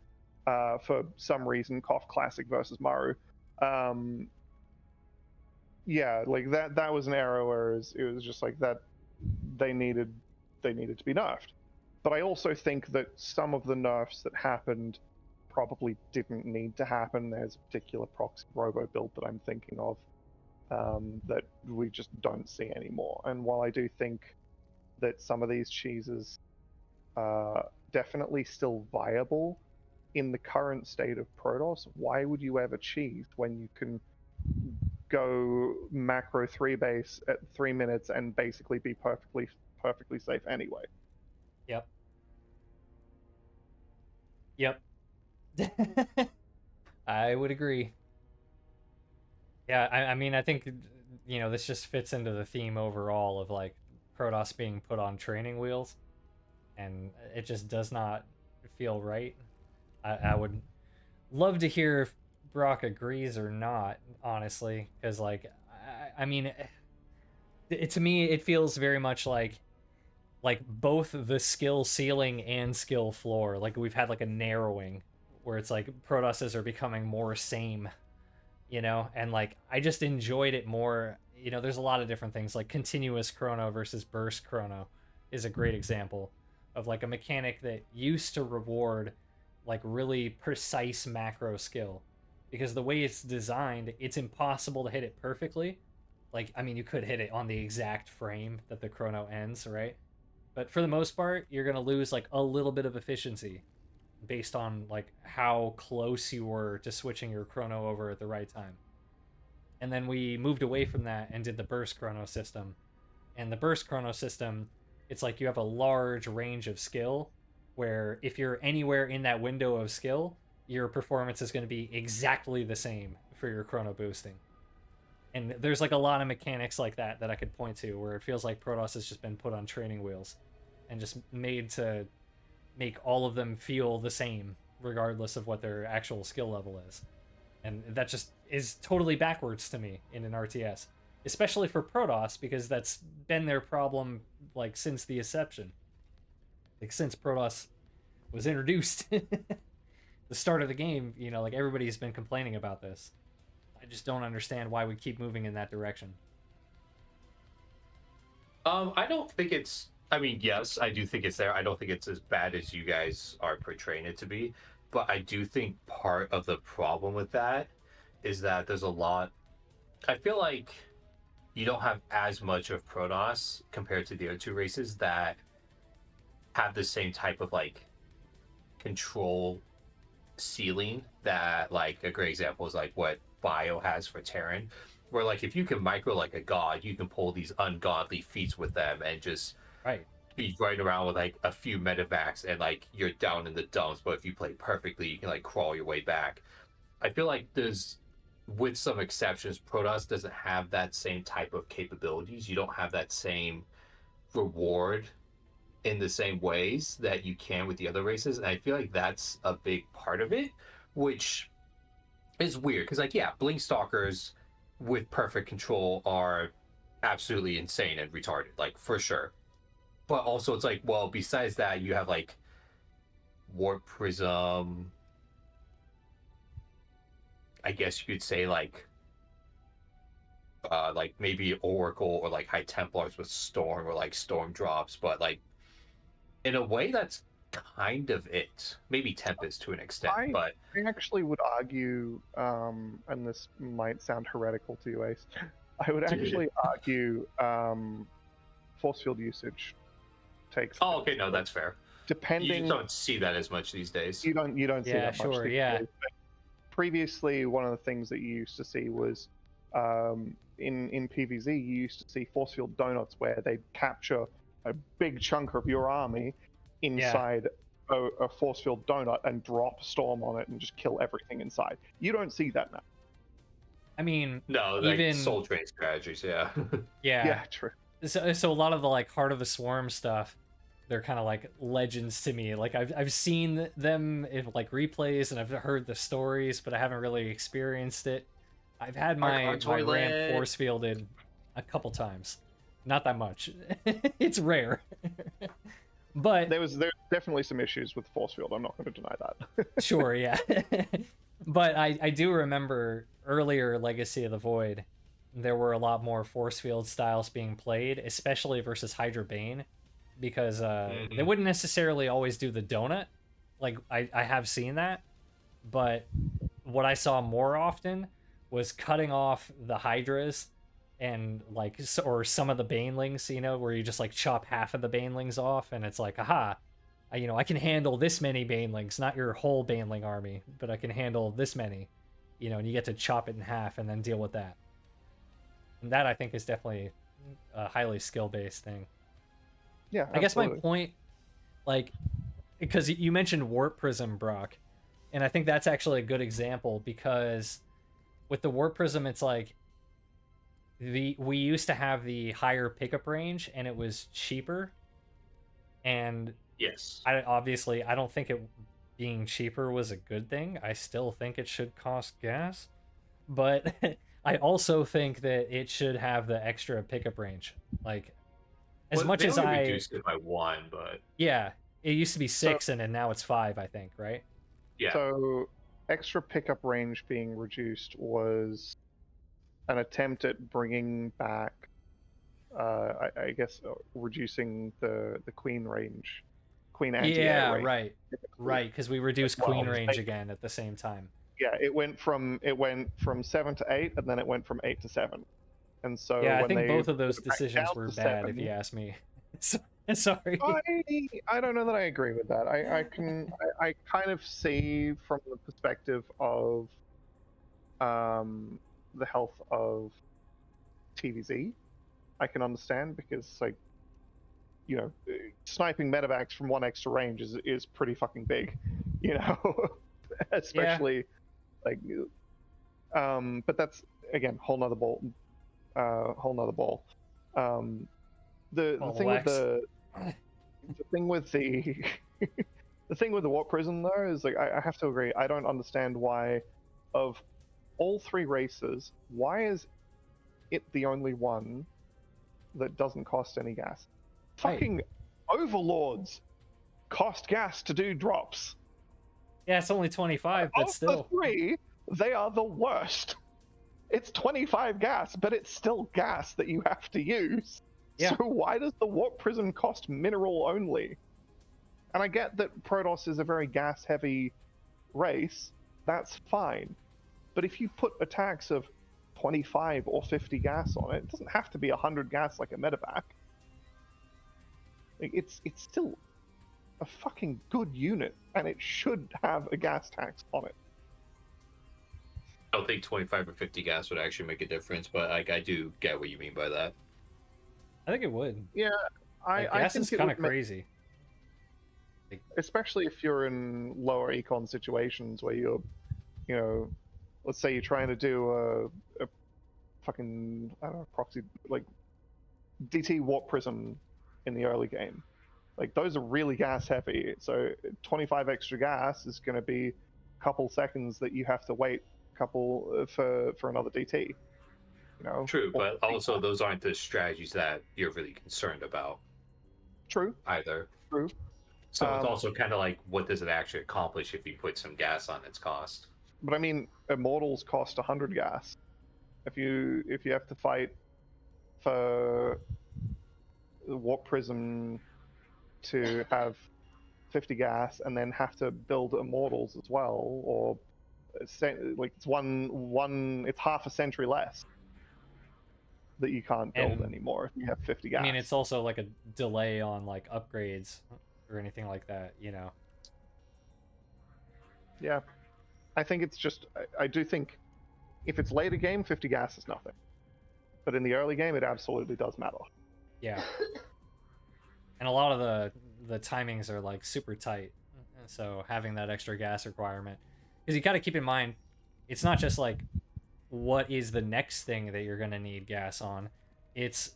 for some reason, cough classic versus Maru. Yeah, like that was an era where it was just like that they needed to be nerfed. But I also think that some of the nerfs that happened probably didn't need to happen. There's a particular proxy robo build that I'm thinking of that we just don't see anymore. And while I do think that some of these cheeses are definitely still viable in the current state of Protoss, why would you ever cheese when you can go macro 3 base at 3 minutes and basically be perfectly safe anyway? Yep. I would agree. Yeah, I mean, I think, you know, this just fits into the theme overall of like Protoss being put on training wheels, and it just does not feel right. I would love to hear if Brock agrees or not, honestly, because like I mean, to me it feels very much like like both the skill ceiling and skill floor. Like we've had like a narrowing where it's like Protosses are becoming more same, you know, and like I just enjoyed it more. You know, there's a lot of different things like continuous chrono versus burst chrono is a great example of like a mechanic that used to reward like really precise macro skill, because the way it's designed, it's impossible to hit it perfectly. Like, I mean, you could hit it on the exact frame that the chrono ends, right? But for the most part, you're going to lose like a little bit of efficiency based on like how close you were to switching your chrono over at the right time. And then we moved away from that and did the burst chrono system. And the burst chrono system, it's like you have a large range of skill where if you're anywhere in that window of skill, your performance is going to be exactly the same for your chrono boosting. And there's like a lot of mechanics like that that I could point to where it feels like Protoss has just been put on training wheels and just made to make all of them feel the same regardless of what their actual skill level is. And that just is totally backwards to me in an RTS, especially for Protoss, because that's been their problem like since the inception. Like since Protoss was introduced, the start of the game, you know, like everybody's been complaining about this. I just don't understand why we keep moving in that direction. I don't think it's. I mean, yes, I do think it's there. I don't think it's as bad as you guys are portraying it to be, but I do think part of the problem with that is that there's a lot. I feel like you don't have as much of Protoss compared to the other two races that have the same type of like control ceiling that, like, a great example is like what Bio has for Terran, where like if you can micro like a god, you can pull these ungodly feats with them and just Right. be running around with like a few medevacs and like you're down in the dumps, but if you play perfectly, you can like crawl your way back. I feel like there's, with some exceptions, Protoss doesn't have that same type of capabilities. You don't have that same reward in the same ways that you can with the other races, and I feel like that's a big part of it, which is weird because, like, yeah, blink stalkers with perfect control are absolutely insane and retarded, like, for sure. But also it's like, well, besides that, you have like warp prism, I guess you could say, like maybe Oracle or like High Templars with Storm or like Storm drops, but like in a way that's kind of it. Maybe Tempest to an extent, but I actually would argue, and this might sound heretical to you, Ace. I would actually argue force field usage takes. oh, okay, no, that's fair. Depending, You just don't see that as much these days. you don't see Yeah, that much. sure, these yeah. days. But previously, one of the things that you used to see was in PvZ, you used to see force field donuts where they'd capture a big chunk of your army inside a force field donut and drop storm on it and just kill everything inside. You don't see that now. I mean, No, like even soul train strategies, yeah. Yeah, true. So a lot of the like Heart of the Swarm stuff, they're kind of like legends to me. Like I've seen them in like replays and I've heard the stories, but I haven't really experienced it. I've had my ramp force fielded a couple times, not that much. It's rare, but There's definitely some issues with force field. I'm not going to deny that. sure, yeah. But I do remember earlier Legacy of the Void, there were a lot more force field styles being played, especially versus Hydra Bane, because they wouldn't necessarily always do the donut. Like I have seen that, but what I saw more often was cutting off the Hydras and like, or some of the Banelings, you know, where you just like chop half of the Banelings off and it's like, aha, I can handle this many Banelings, not your whole Baneling army, but I can handle this many, and you get to chop it in half and then deal with that. And that I think is definitely a highly skill-based thing. Yeah, I guess my absolutely. point, like, because you mentioned Warp Prism, Brock, and I think that's actually a good example, because with the Warp Prism, it's like we used to have the higher pickup range and it was cheaper, and Yes. I don't think it being cheaper was a good thing. I still think it should cost gas, but I also think that it should have the extra pickup range. Like, as much they as only I reduced it by 1, but yeah, it used to be So- 6 and then now it's 5, I think, right? yeah. So, extra pickup range being reduced was an attempt at bringing back, I guess, reducing the queen range, queen anti-air Yeah, range. right. Right, because we reduced well, queen range they- again at the same time. Yeah, it went from 7 to 8, and then it went from 8 to 7. And so Yeah, I when think they both of those put it back decisions down were to bad, if 7, you ask me. Sorry. I don't know that I agree with that. I kind of see from the perspective of the health of TVZ. I can understand because like sniping medevacs from 1 extra range is pretty fucking big, especially like but that's again whole nother ball. The Ball of thing with wax. the thing with the the thing with the warp prison though is like I have to agree. I don't understand why, of all 3 races, why is it the only one that doesn't cost any gas? Right. Fucking overlords cost gas to do drops. Yeah, it's only 25, but Of still. the 3, they are the worst. It's 25 gas, but it's still gas that you have to use. Yeah. So why does the warp prison cost mineral only? And I get that Protoss is a very gas-heavy race. That's fine. But if you put attacks of 25 or 50 gas on it, it doesn't have to be 100 gas like a medevac. It's still a fucking good unit, and it should have a gas tax on it. I don't think 25 or 50 gas would actually make a difference, but like I do get what you mean by that. I think it would. Yeah, Like, I gas think is it kind would of make, crazy. especially if you're in lower econ situations where you're, let's say you're trying to do a fucking, I don't know, proxy, like DT warp prism in the early game. Like those are really gas heavy, so 25 extra gas is going to be a couple seconds that you have to wait for another DT. True, but also those aren't the strategies that you're really concerned about. True. Either. True. So it's also kind of like, what does it actually accomplish if you put some gas on its cost? But I mean, immortals cost 100 gas. If you have to fight for the warp prism to have 50 gas and then have to build immortals as well, or like it's half a century less that you can't build anymore if you have 50 gas. I mean, it's also like a delay on like upgrades or anything like that, Yeah, I think it's just I do think if it's later game, 50 gas is nothing, but in the early game, it absolutely does matter. Yeah. And a lot of the timings are like super tight, so having that extra gas requirement, because you got to keep in mind, it's not just like what is the next thing that you're going to need gas on, it's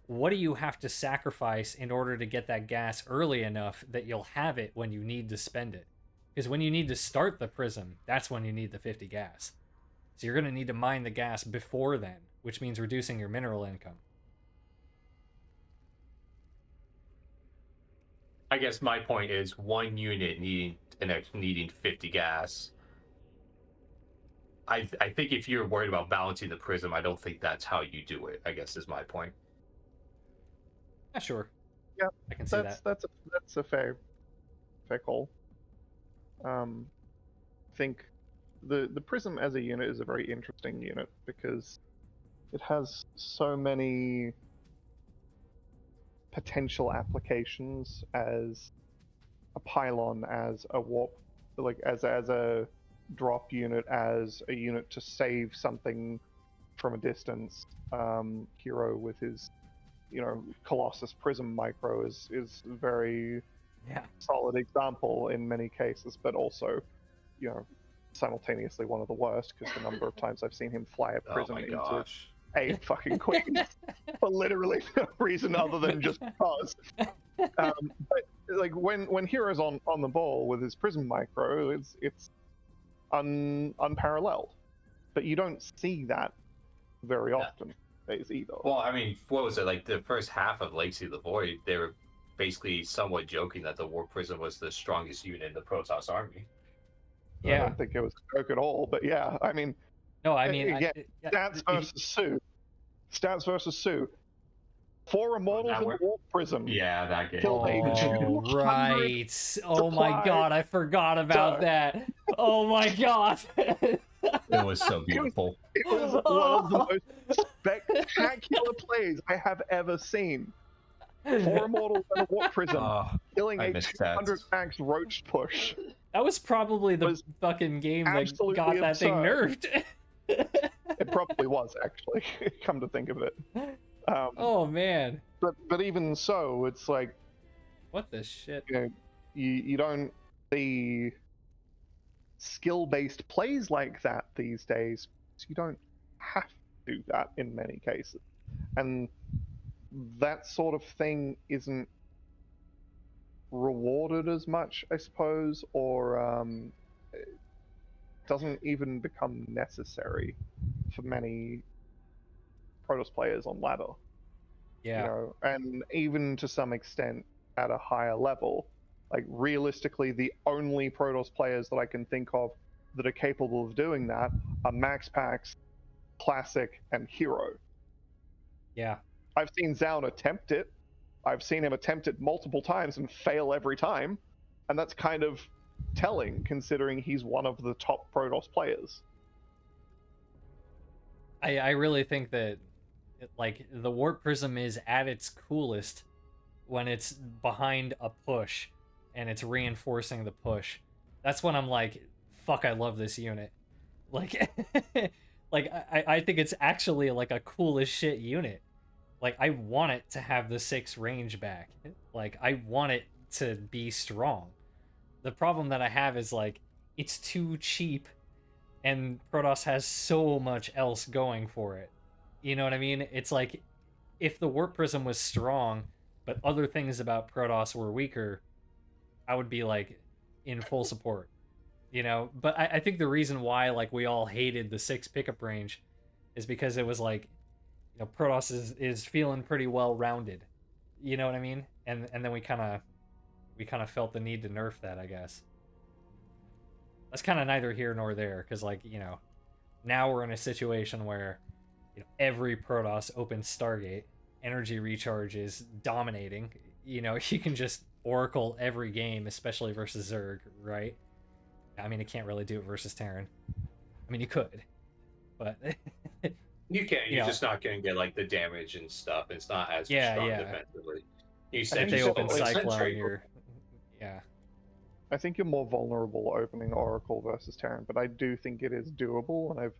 what do you have to sacrifice in order to get that gas early enough that you'll have it when you need to spend it. Because when you need to start the prism, that's when you need the 50 gas. So you're going to need to mine the gas before then, which means reducing your mineral income. I guess my point is 1 unit needing 50 gas. I think if you're worried about balancing the prism, I don't think that's how you do it, I guess is my point. Yeah, sure. Yeah, I can see that. That's a fair call. I think the prism as a unit is a very interesting unit because it has so many potential applications as a pylon, as a warp, like as a drop unit, as a unit to save something from a distance. Hero with his Colossus Prism Micro is a very solid example in many cases, but also simultaneously one of the worst, because the number of times I've seen him fly a prism into 8 fucking queens for literally no reason other than just because. But like when Hero's on the ball with his Prism Micro, it's unparalleled, but you don't see that very often. days either. Well, I mean, what was it like? The first half of Legacy of the Void, they were basically somewhat joking that the War Prism was the strongest unit in the Protoss army. I Yeah. don't think it was a joke at all, but yeah, I mean, No, I mean, again, stats versus Sue. Stats versus Sue. 4 Immortals in the Warp Prism. Yeah, that game. Killed a Oh, 200 right. Oh my supply god, I forgot about zerg. that. Oh my god. It was so beautiful. It was one of the most spectacular plays I have ever seen. 4 Immortals and a Warp Prism, killing I a missed 200 max roached push. That was probably the Was fucking game that absolutely got that thing absurd. nerfed. It probably was, actually, come to think of it. Oh man. But even so, it's like, What the shit? you know, you don't see skill-based plays like that these days. So you don't have to do that in many cases, and that sort of thing isn't rewarded as much, I suppose, or it doesn't even become necessary for many Protoss players on ladder. Yeah. You know, and even to some extent at a higher level, like realistically, the only Protoss players that I can think of that are capable of doing that are Max Pax, Classic, and Hero. Yeah. I've seen Zaun attempt it. I've seen him attempt it multiple times and fail every time, and that's kind of telling considering he's one of the top Protoss players. I really think that like the Warp Prism is at its coolest when it's behind a push and it's reinforcing the push. That's when I'm like, fuck, I love this unit. Like like I think it's actually like a cool as shit unit. Like I want it to have the 6 range back. Like I want it to be strong. The problem that I have is like it's too cheap and Protoss has so much else going for it. You know what I mean? It's like if the Warp Prism was strong, but other things about Protoss were weaker, I would be like in full support. You know, but I think the reason why like we all hated the 6 pickup range is because it was like, you know, Protoss is feeling pretty well rounded. You know what I mean? And then we kind of felt the need to nerf that, I guess. That's kind of neither here nor there, because like, you know, now we're in a situation where, you know, every Protoss opens Stargate, energy recharge is dominating. You know, you can just Oracle every game, especially versus Zerg, right? I mean, it can't really do it versus Terran. I mean, you could, but You can. You're know. just not going to get like the damage and stuff. It's not as strong defensively. You I said think they you open said Cyclone. Sentry. Yeah. I think you're more vulnerable opening Oracle versus Terran, but I do think it is doable, and I've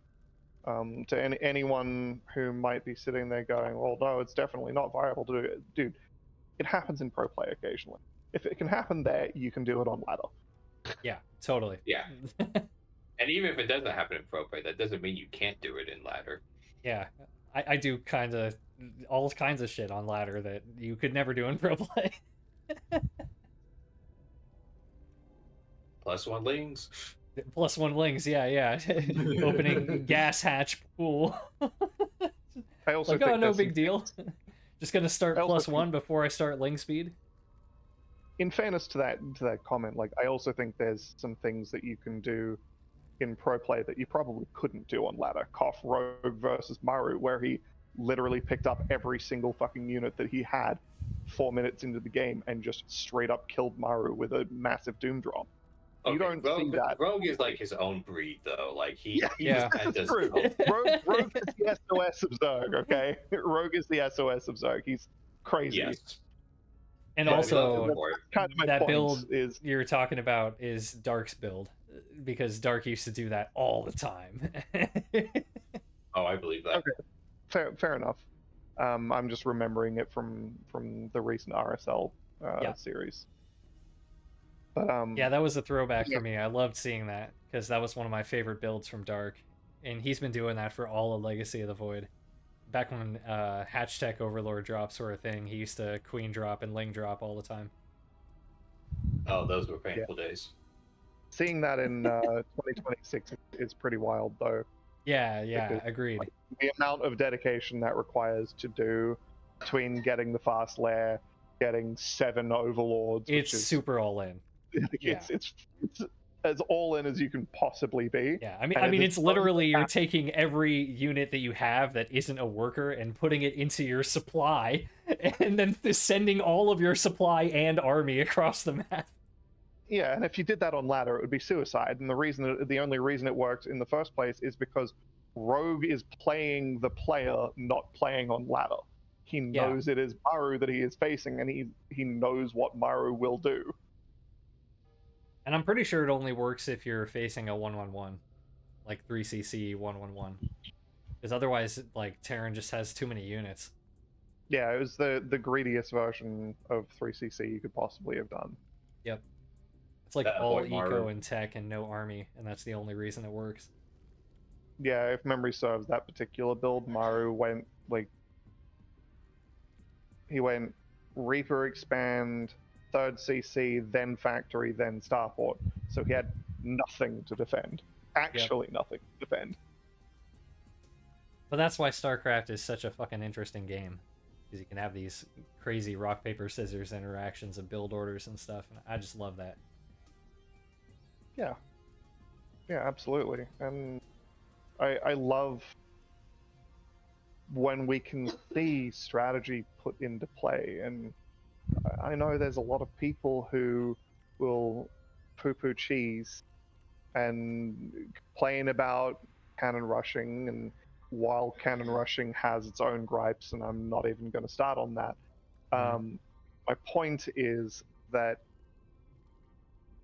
to anyone who might be sitting there going, well, no, it's definitely not viable to do it. Dude, it happens in pro play occasionally. If it can happen there, you can do it on ladder. Yeah, totally. Yeah. And even if it doesn't happen in pro play, that doesn't mean you can't do it in ladder. Yeah, I do kind of all kinds of shit on ladder that you could never do in pro play. +1 lings. +1 lings, yeah. Opening gas hatch pool. I also like, think oh, no there's big some deal. things- Just gonna start I also +1 before I start ling speed. In fairness to that comment, like I also think there's some things that you can do in pro play that you probably couldn't do on ladder. Koff Rogue versus Maru, where he literally picked up every single fucking unit that he had 4 minutes into the game and just straight up killed Maru with a massive doom drop. You don't see that. Rogue is like his own breed, though. Like he Yeah. just That's does true. Rogue is the SOS of Zerg, okay? Rogue is the SOS of Zerg. He's crazy. Yes. And Yeah, also, Kind of my that point build is you're talking about is Dark's build, because Dark used to do that all the time. Oh, I believe that. okay. Fair enough. I'm just remembering it from the recent RSL series. But Yeah, that was a throwback Yeah. for me. I loved seeing that because that was one of my favorite builds from Dark, and he's been doing that for all of Legacy of the Void. Back when Hatch Tech Overlord drops were a thing, he used to Queen drop and Ling drop all the time. Oh, those were painful days. seeing that in 2026 is pretty wild, though. Yeah, Because agreed. like, the amount of dedication that requires to do between getting the fast lair, getting 7 overlords, It's which is super all in. Yeah. it's as all in as you can possibly be. Yeah, And I mean, it is it's only literally you're taking every unit that you have that isn't a worker and putting it into your supply, and then sending all of your supply and army across the map. yeah, and if you did that on ladder, it would be suicide. And the only reason it worked in the first place is because Rogue is playing the player, not playing on ladder. He Yeah. knows it is Maru that he is facing, and he knows what Maru will do. And I'm pretty sure it only works if you're facing a 1-1-1, like 3cc 1-1-1, because otherwise, like Terran just has too many units. Yeah, it was the greediest version of 3cc you could possibly have done. Yep. It's like That all boy eco Maru. and tech and no army, and that's the only reason it works. Yeah, if memory serves, that particular build, Maru went like he went Reaper expand, 3rd CC, then factory, then starport. So he had nothing to defend. Actually, nothing to defend. But that's why Starcraft is such a fucking interesting game, because you can have these crazy rock paper scissors interactions and build orders and stuff, and I just love that. Yeah, absolutely. And I love when we can see strategy put into play. And I know there's a lot of people who will poo-poo cheese and complain about cannon rushing, and while cannon rushing has its own gripes, and I'm not even going to start on that. My point is that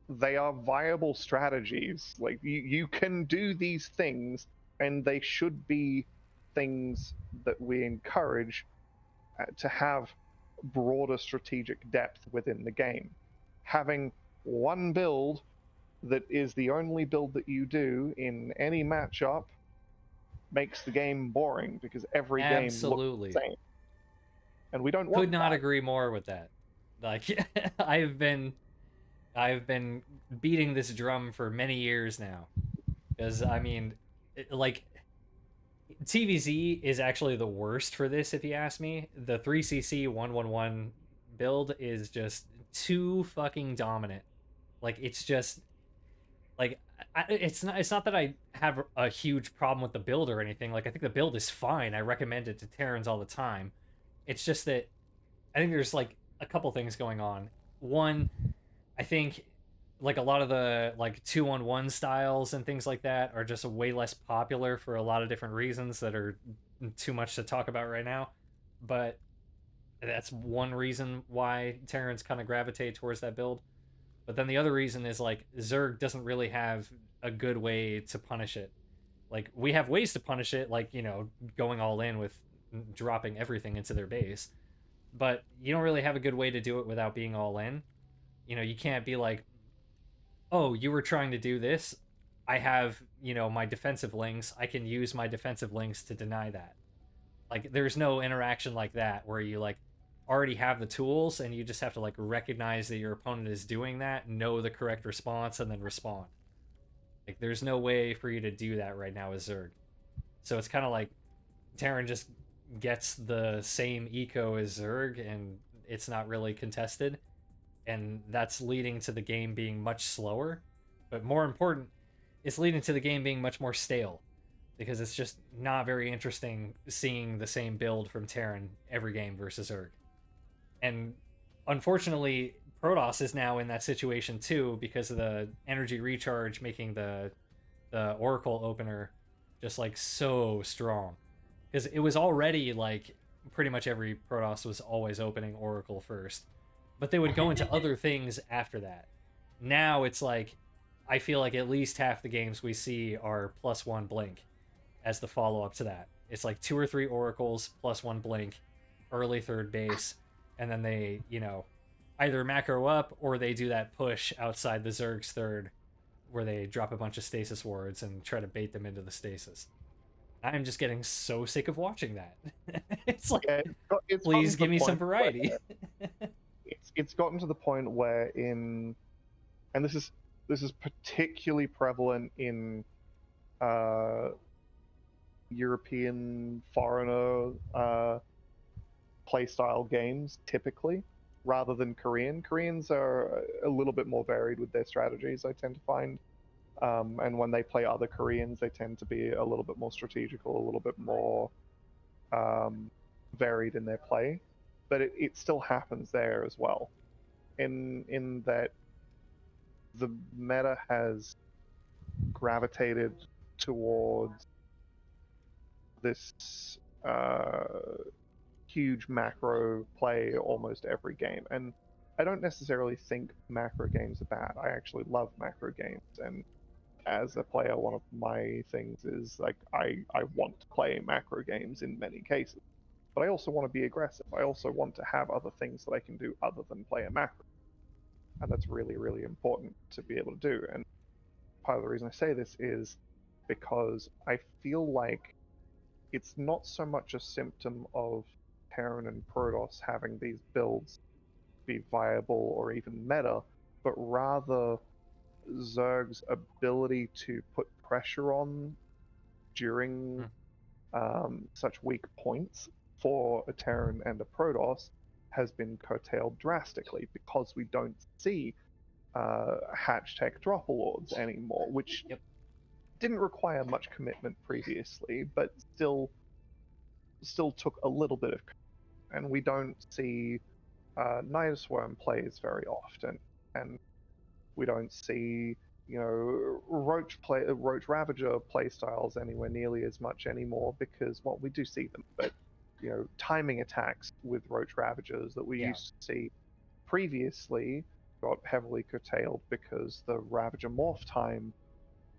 they are viable strategies. Like you can do these things, and they should be things that we encourage to have broader strategic depth within the game. Having one build that is the only build that you do in any matchup makes the game boring, because every game looks the same. And we don't want Could not that. agree more with that. Like I've been beating this drum for many years now, because I mean, like TVZ is actually the worst for this, if you ask me. The 3cc 1-1-1 build is just too fucking dominant. Like it's just like it's not that I have a huge problem with the build or anything. Like I think the build is fine. I recommend it to Terrans all the time. It's just that I think there's like a couple things going on. One, I think like a lot of the like 2-on-1 styles and things like that are just way less popular for a lot of different reasons that are too much to talk about right now. But that's one reason why Terrans kind of gravitate towards that build. But then the other reason is like Zerg doesn't really have a good way to punish it. Like we have ways to punish it, like, you know, going all in with dropping everything into their base. But you don't really have a good way to do it without being all in. You know, you can't be like, oh, you were trying to do this. I have, you know, my defensive links. I can use my defensive links to deny that. Like, there's no interaction like that where you, like, already have the tools and you just have to, like, recognize that your opponent is doing that, know the correct response, and then respond. Like, there's no way for you to do that right now as Zerg. So it's kind of like Terran just gets the same eco as Zerg and it's not really contested, and that's leading to the game being much slower. But more important, it's leading to the game being much more stale, because it's just not very interesting seeing the same build from Terran every game versus Zerg. And unfortunately, Protoss is now in that situation too, because of the energy recharge making the Oracle opener just like so strong. Because it was already like pretty much every Protoss was always opening Oracle first, but they would go into other things after that. Now it's like, I feel like at least half the games we see are +1 blink as the follow-up to that. It's like 2 or 3 oracles +1 blink, early third base, and then they, you know, either macro up or they do that push outside the Zerg's third where they drop a bunch of stasis wards and try to bait them into the stasis. I'm just getting so sick of watching that. It's like, Yeah, please give me some variety. It's gotten to the point where and this is particularly prevalent in European foreigner playstyle games typically, rather than Korean. Koreans are a little bit more varied with their strategies, I tend to find. And when they play other Koreans, they tend to be a little bit more strategical, a little bit more varied in their play. But it still happens there as well, in that the meta has gravitated towards this huge macro play almost every game. And I don't necessarily think macro games are bad. I actually love macro games, and as a player, one of my things is like I want to play macro games in many cases, but I also want to be aggressive. I also want to have other things that I can do other than play a macro, and that's really, really important to be able to do. And part of the reason I say this is because I feel like it's not so much a symptom of Terran and Protoss having these builds be viable or even meta, but rather Zerg's ability to put pressure on during such weak points for a Terran and a Protoss has been curtailed drastically because we don't see hatch tech dropper lords anymore, which didn't require much commitment previously, but still took a little bit of, and we don't see Nidus Worm plays very often, and we don't see Roach Ravager play styles anywhere nearly as much anymore, because well, we do see them, but timing attacks with Roach Ravagers that we used to see previously got heavily curtailed because the Ravager morph time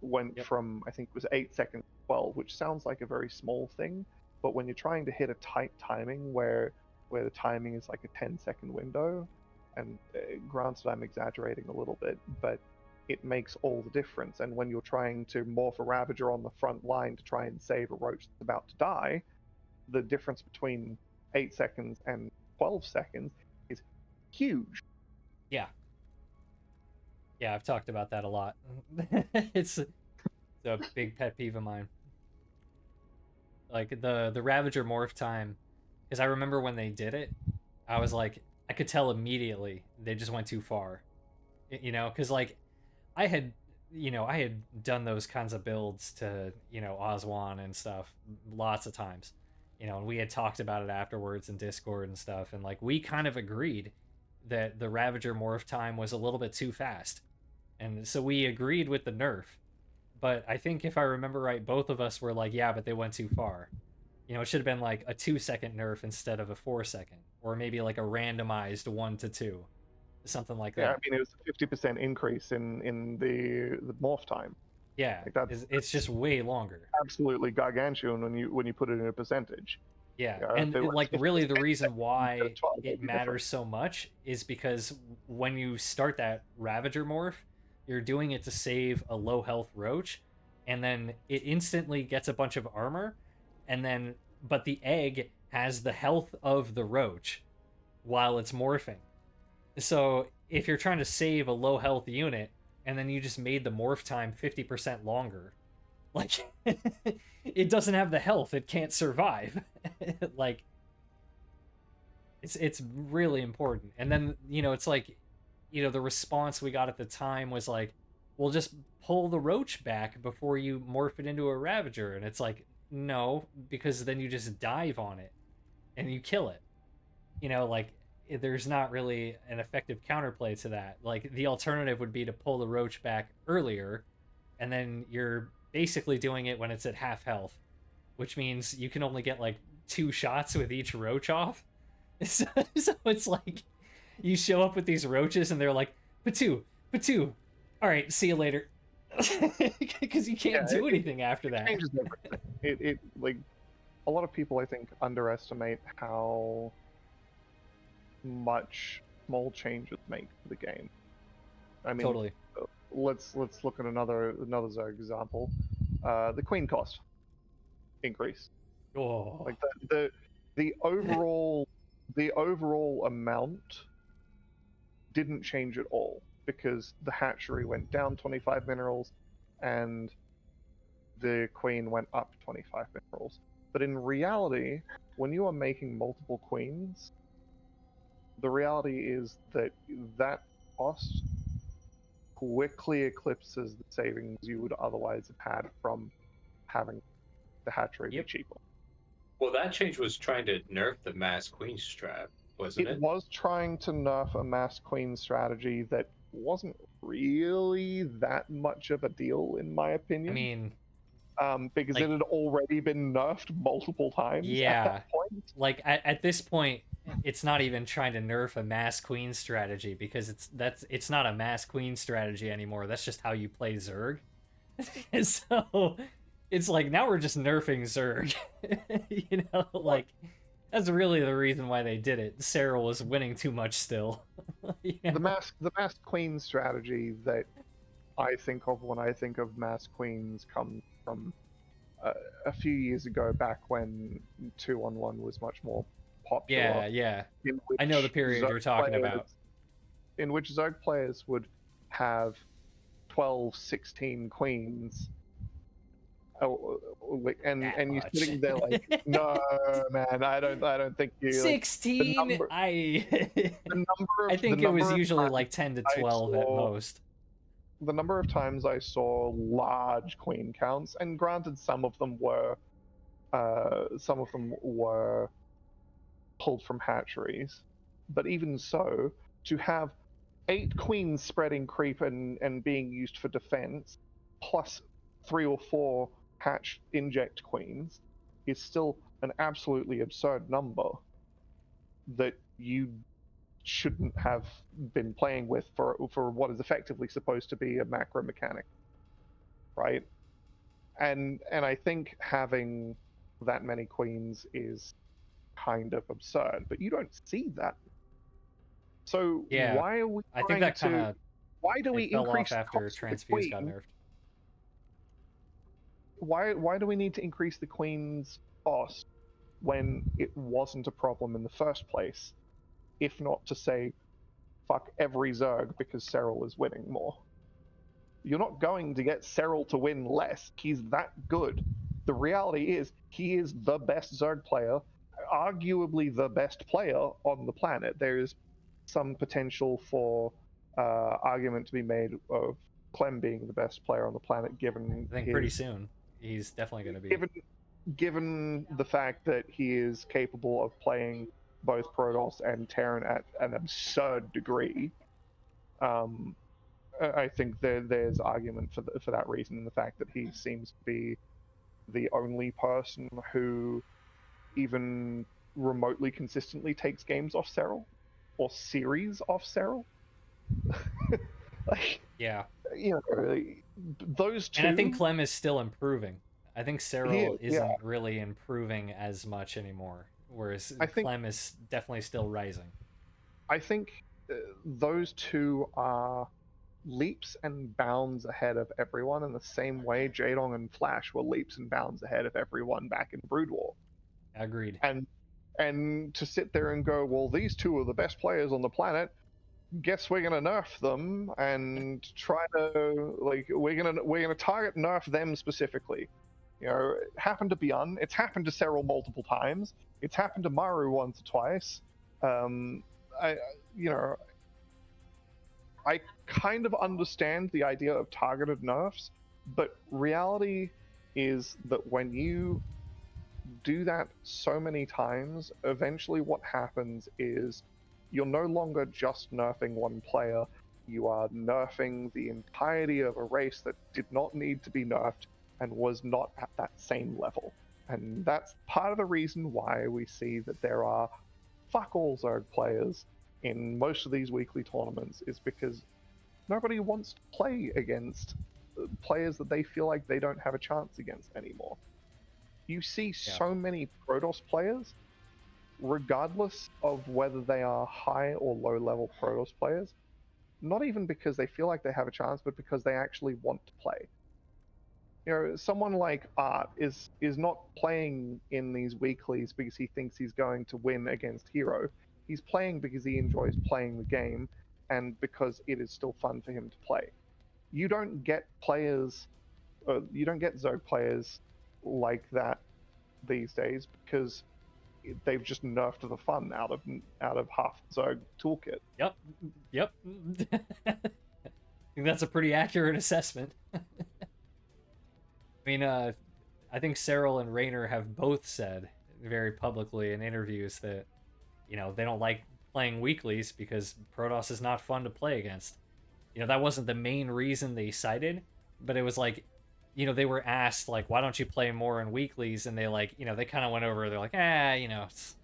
went from, I think it was 8 seconds to 12, which sounds like a very small thing, but when you're trying to hit a tight timing where the timing is like a 10-second window, and granted I'm exaggerating a little bit, but it makes all the difference. And when you're trying to morph a Ravager on the front line to try and save a Roach that's about to die, the difference between 8 seconds and 12 seconds is huge. Yeah, I've talked about that a lot. It's a big pet peeve of mine. Like the Ravager morph time, because I remember when they did it, I was like, I could tell immediately they just went too far, because like I had done those kinds of builds to Oswan and stuff lots of times, and we had talked about it afterwards in Discord and stuff, and like we kind of agreed that the Ravager morph time was a little bit too fast, and so we agreed with the nerf. But I think if I remember right, both of us were like, yeah, but they went too far. It should have been like a 2-second nerf instead of a 4-second, or maybe like a randomized 1 to 2, something like that. Yeah, I mean, it was a 50% increase in the morph time. Yeah, like it's just way longer. Absolutely gargantuan when you put it in a percentage. Yeah, and like really the reason why it matters so much is because when you start that Ravager morph, you're doing it to save a low health Roach, and then it instantly gets a bunch of armor, and then but the egg has the health of the Roach while it's morphing. So if you're trying to save a low health unit and then you just made the morph time 50% longer, like it doesn't have the health, it can't survive. Like it's really important. And then it's like the response we got at the time was like, well, just pull the Roach back before you morph it into a Ravager. And it's like, no, because then you just dive on it and you kill it. Like there's not really an effective counterplay to that. Like the alternative would be to pull the Roach back earlier, and then you're basically doing it when it's at half health, which means you can only get like 2 shots with each Roach off. So it's like you show up with these Roaches and they're like, Patu, all right, see you later. Because you can't do anything after that. Changes everything. It like a lot of people I think underestimate how much small changes make to the game. I mean, totally. Let's look at another Zerg example. The Queen cost increase. Oh. Like the overall amount didn't change at all, because the hatchery went down 25 minerals, and the queen went up 25 minerals. But in reality, when you are making multiple queens, the reality is that that cost quickly eclipses the savings you would otherwise have had from having the hatchery be cheaper. Well, that change was trying to nerf the mass queen strat, wasn't it? It was trying to nerf a mass queen strategy that wasn't really that much of a deal, in my opinion. I mean, because like, it had already been nerfed multiple times at that point. Like at this point, it's not even trying to nerf a mass queen strategy, because it's not a mass queen strategy anymore. That's just how you play Zerg. So it's like, now we're just nerfing Zerg. You know, like, that's really the reason why they did it. Sarah was winning too much still. You know? The mass queen strategy that I think of when I think of mass queens comes from a few years ago, back when 2-on-1 was much more popular. Yeah. I know the period you're talking about. In which Zerg players would have 12, 16 queens. And you're sitting there like, no, man, I don't think you. 16. Like, I think it was usually like 10 to 12 at most. The number of times I saw large queen counts, and granted, some of them were pulled from hatcheries, but even so, to have 8 queens spreading creep and being used for defense, plus 3 or 4 hatch inject queens, is still an absolutely absurd number that you shouldn't have been playing with for what is effectively supposed to be a macro mechanic, right? And I think having that many queens is kind of absurd, but you don't see that. So why are we I think that kind of why do we fell increase off after the cost transfuse got nerfed? Why do we need to increase the queen's cost when it wasn't a problem in the first place? If not to say, fuck every Zerg because Serral is winning more. You're not going to get Serral to win less. He's that good. The reality is, he is the best Zerg player, arguably the best player on the planet. There is some potential for argument to be made of Clem being the best player on the planet, given I think pretty soon he's definitely going to be. Given the fact that he is capable of playing both Protoss and Terran at an absurd degree, I think there's argument for that reason. The fact that he seems to be the only person who even remotely consistently takes games off Serral, or series off Serral. Like, yeah, you know, those two. And I think Clem is still improving. I think Serral isn't yeah. really improving as much anymore, whereas I think Clem is definitely still rising. I think those two are leaps and bounds ahead of everyone in the same way Jaedong and Flash were leaps and bounds ahead of everyone back in Brood War. Agreed. And to sit there and go, well, these two are the best players on the planet, guess we're gonna nerf them and try to, like, we're gonna target nerf them specifically. You know, it happened to Beyond, it's happened to Serral multiple times, it's happened to Miro once or twice. I kind of understand the idea of targeted nerfs, but reality is that when you do that so many times, eventually what happens is you're no longer just nerfing one player, you are nerfing the entirety of a race that did not need to be nerfed and was not at that same level. And that's part of the reason why we see that there are fuck all Zerg players in most of these weekly tournaments, is because nobody wants to play against players that they feel like they don't have a chance against anymore. You see so many Protoss players, regardless of whether they are high or low level Protoss players, not even because they feel like they have a chance, but because they actually want to play. You know, someone like Art is not playing in these weeklies because he thinks he's going to win against Hero. He's playing because he enjoys playing the game and because it is still fun for him to play. You don't get players you don't get zerg players like that these days because they've just nerfed the fun out of half the zerg toolkit. Yep. I think that's a pretty accurate assessment. I mean, I think Cyril and Rayner have both said very publicly in interviews that, you know, they don't like playing weeklies because Protoss is not fun to play against. You know, that wasn't the main reason they cited, but it was like, you know, they were asked, like, why don't you play more in weeklies? And they, like, you know, they kind of went over, they're like, you know, it's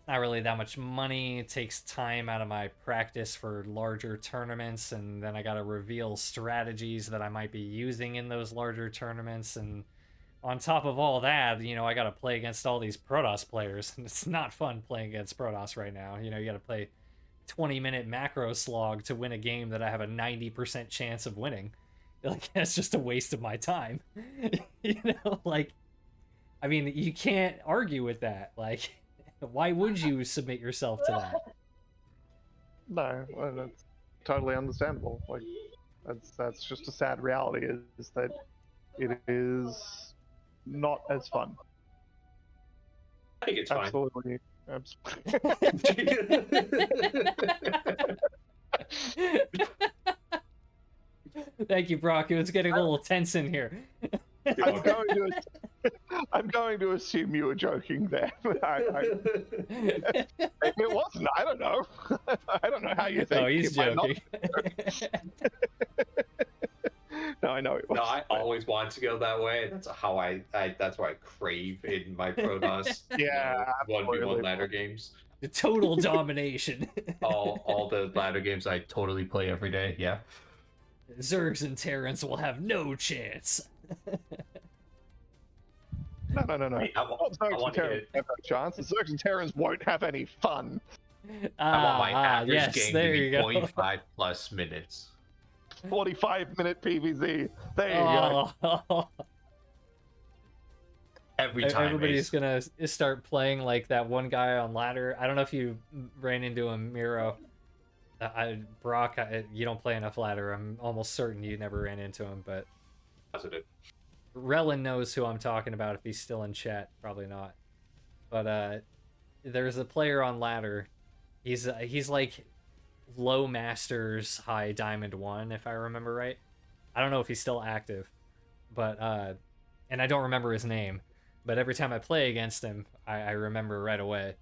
not really that much money. It takes time out of my practice for larger tournaments, and then I gotta reveal strategies that I might be using in those larger tournaments, and on top of all that, you know, I gotta play against all these Protoss players, and it's not fun playing against Protoss right now. You know, you gotta play 20-minute macro slog to win a game that I have a 90% chance of winning. Like, that's just a waste of my time. You know, like, I mean, you can't argue with that. Like, why would you submit yourself to that? No, that's totally understandable. Like, that's just a sad reality. Is that it is not as fun. I think it's fine. Absolutely. Thank you, Brock. It was getting a little tense in here. I'm going to assume you were joking there. If it wasn't, I don't know. I don't know how you think. Oh, he's joking. No, I know it was. No, I always wanted to go that way. That's how that's what I crave in my Protoss. Yeah, 1v1 ladder games. The total domination. all the ladder games I totally play every day. Yeah. Zergs and Terrans will have no chance. No. Hey, Zergs and Terrans have no chance. The Zergs and Terrans won't have any fun. I want my average game there to you be go. 0.5+ minutes. 45-minute PvZ. There you go. Every time. Everybody's gonna start playing like that one guy on ladder. I don't know if you ran into him, Miro. Brock, you don't play enough ladder. I'm almost certain you never ran into him, but Positive. Relin knows who I'm talking about if he's still in chat. Probably not. But there's a player on ladder. He's like low masters, high diamond 1, if I remember right. I don't know if he's still active, but and I don't remember his name. But every time I play against him, I remember right away,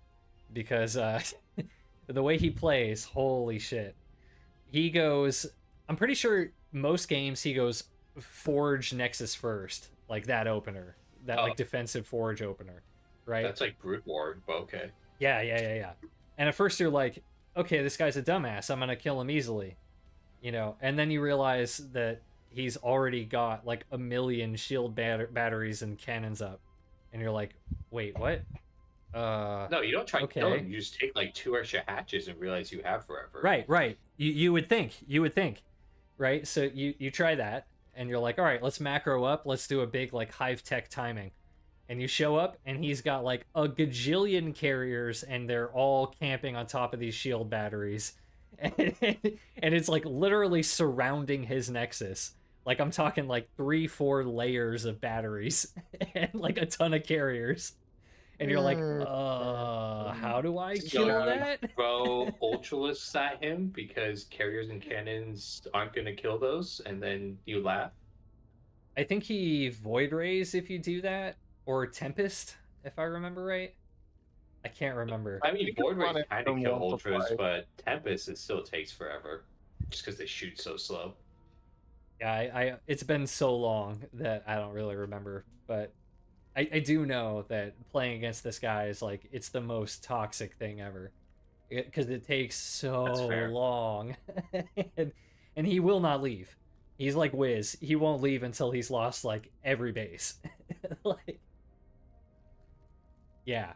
because the way he plays, holy shit. He goes, I'm pretty sure most games he goes Forge Nexus first, like that opener, that like defensive Forge opener, right? That's like Brute War, but okay. Yeah. And at first you're like, okay, this guy's a dumbass, I'm gonna kill him easily, you know, and then you realize that he's already got like a million shield batteries and cannons up, and you're like, wait, what? No, you don't try to kill him. You just take like 2 extra hatches and realize you have forever. Right. You would think, right? So you try that, and you're like, all right, let's macro up. Let's do a big like hive tech timing. And you show up, and he's got like a gajillion carriers, and they're all camping on top of these shield batteries, and it's like literally surrounding his nexus. Like, I'm talking like 3-4 layers of batteries and like a ton of carriers. And you're like, how do I kill that? Throw ultralists at him because carriers and cannons aren't going to kill those, and then you laugh. I think he Void Rays if you do that, or Tempest, if I remember right. I can't remember. I mean, Void Rays kind of kill ultras, but Tempest, it still takes forever, just because they shoot so slow. Yeah, it's been so long that I don't really remember, but I do know that playing against this guy is like, it's the most toxic thing ever, because it takes so long. and he will not leave. He's like Wiz. He won't leave until he's lost like every base. Like, yeah.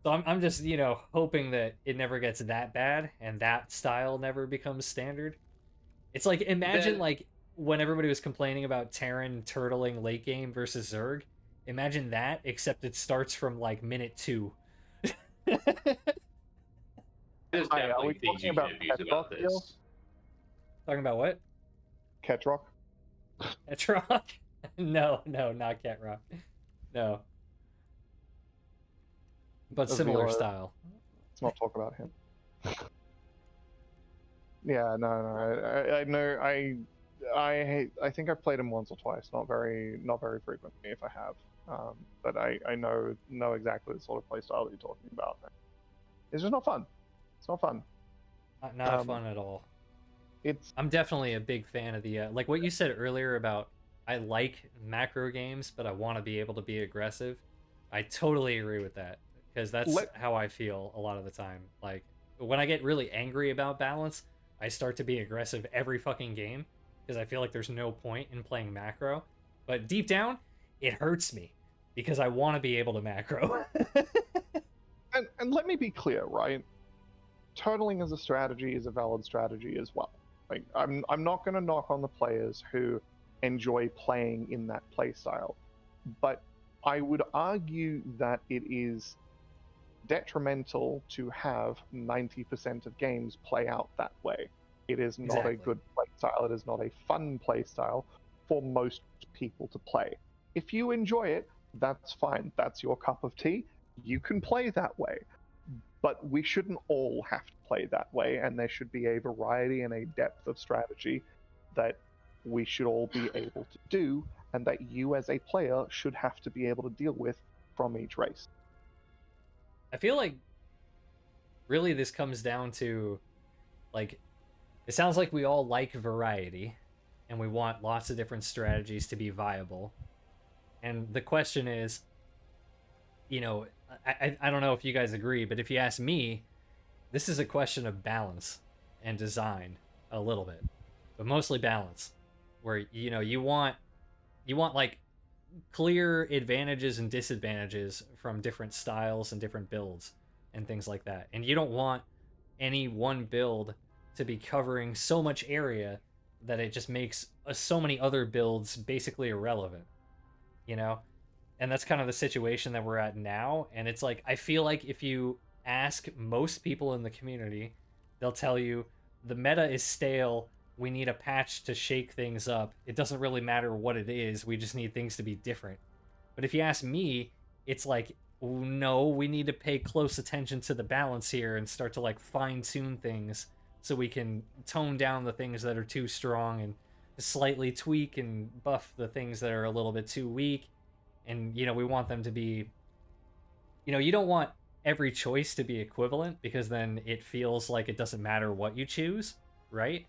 So I'm just, you know, hoping that it never gets that bad and that style never becomes standard. It's like, imagine like when everybody was complaining about Terran turtling late game versus Zerg. Imagine that, except it starts from like minute 2. There's definitely things you can abuse about this. Talking about what? Ketrock. Ketrock? No, no, not Cat Rock. No, but similar Avila, style. let's not talk about him. Yeah, no. I know. I think I've played him once or twice. Not very frequently, if I have. But I know exactly the sort of playstyle that you're talking about. It's just not fun. It's not fun. Not fun at all. I'm definitely a big fan of the like what you said earlier about I like macro games, but I want to be able to be aggressive. I totally agree with that because that's how I feel a lot of the time. Like when I get really angry about balance, I start to be aggressive every fucking game because I feel like there's no point in playing macro. But deep down, it hurts me because I want to be able to macro. and let me be clear, right? Turtling as a strategy is a valid strategy as well. Like I'm not going to knock on the players who enjoy playing in that playstyle, but I would argue that it is detrimental to have 90% of games play out that way. It is not a good playstyle. It is not a fun playstyle for most people to play. If you enjoy it, that's fine. That's your cup of tea. You can play that way. But we shouldn't all have to play that way, and there should be a variety and a depth of strategy that we should all be able to do, and that you as a player should have to be able to deal with from each race. I feel like really this comes down to like it sounds like we all like variety and we want lots of different strategies to be viable. And the question is, you know, I don't know if you guys agree, but if you ask me, this is a question of balance and design a little bit, but mostly balance, where you know you want like clear advantages and disadvantages from different styles and different builds and things like that, and you don't want any one build to be covering so much area that it just makes so many other builds basically irrelevant, you know? And that's kind of the situation that we're at now. And it's like, I feel like if you ask most people in the community, they'll tell you the meta is stale. We need a patch to shake things up. It doesn't really matter what it is. We just need things to be different. But if you ask me, it's like, no, we need to pay close attention to the balance here and start to like fine tune things so we can tone down the things that are too strong and slightly tweak and buff the things that are a little bit too weak. And you know, we want them to be, you know, you don't want every choice to be equivalent because then it feels like it doesn't matter what you choose, right?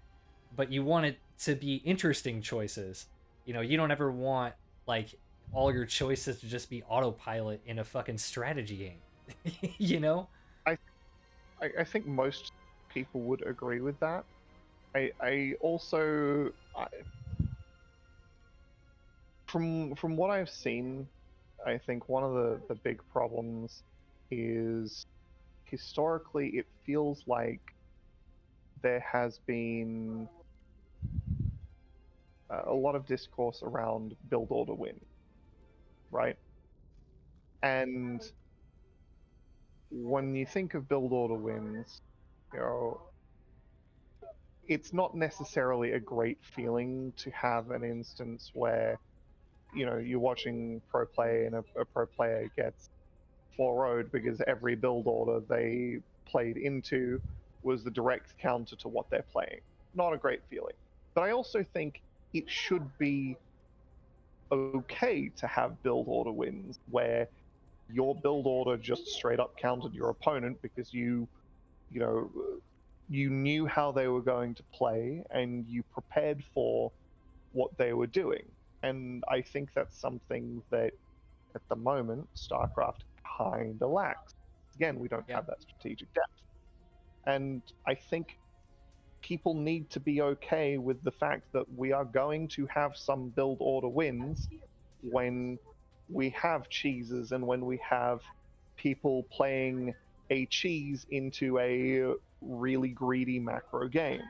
But you want it to be interesting choices. You know, you don't ever want like all your choices to just be autopilot in a fucking strategy game. You know? I think most people would agree with that. I also from what I've seen, I think one of the big problems is historically it feels like there has been a lot of discourse around build order win, right? And when you think of build order wins, you know, it's not necessarily a great feeling to have an instance where, you know, you're watching pro play and a pro player gets 4-0'd because every build order they played into was the direct counter to what they're playing. Not a great feeling. But I also think it should be okay to have build order wins where your build order just straight up countered your opponent because you know, you knew how they were going to play and you prepared for what they were doing. And I think that's something that at the moment StarCraft kind of lacks. Again, we don't have that strategic depth. And I think people need to be okay with the fact that we are going to have some build order wins when we have cheeses and when we have people playing a cheese into a really greedy macro game.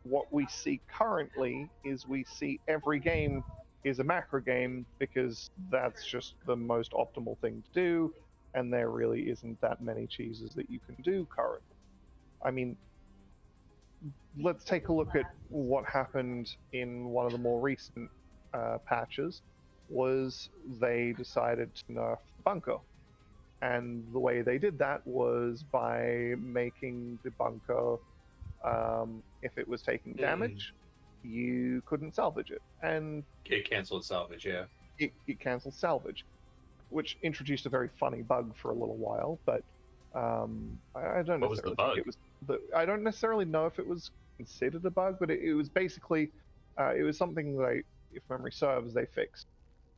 What we see currently is we see every game is a macro game because that's just the most optimal thing to do, and there really isn't that many cheeses that you can do currently. I mean, let's take a look at what happened in one of the more recent patches was they decided to nerf the bunker. And the way they did that was by making the bunker, if it was taking damage, you couldn't salvage it. And it canceled salvage, yeah. It canceled salvage, which introduced a very funny bug for a little while, but I don't What was the bug? think it was I don't necessarily know if it was considered a bug, but it was basically it was something that, if memory serves, they fixed.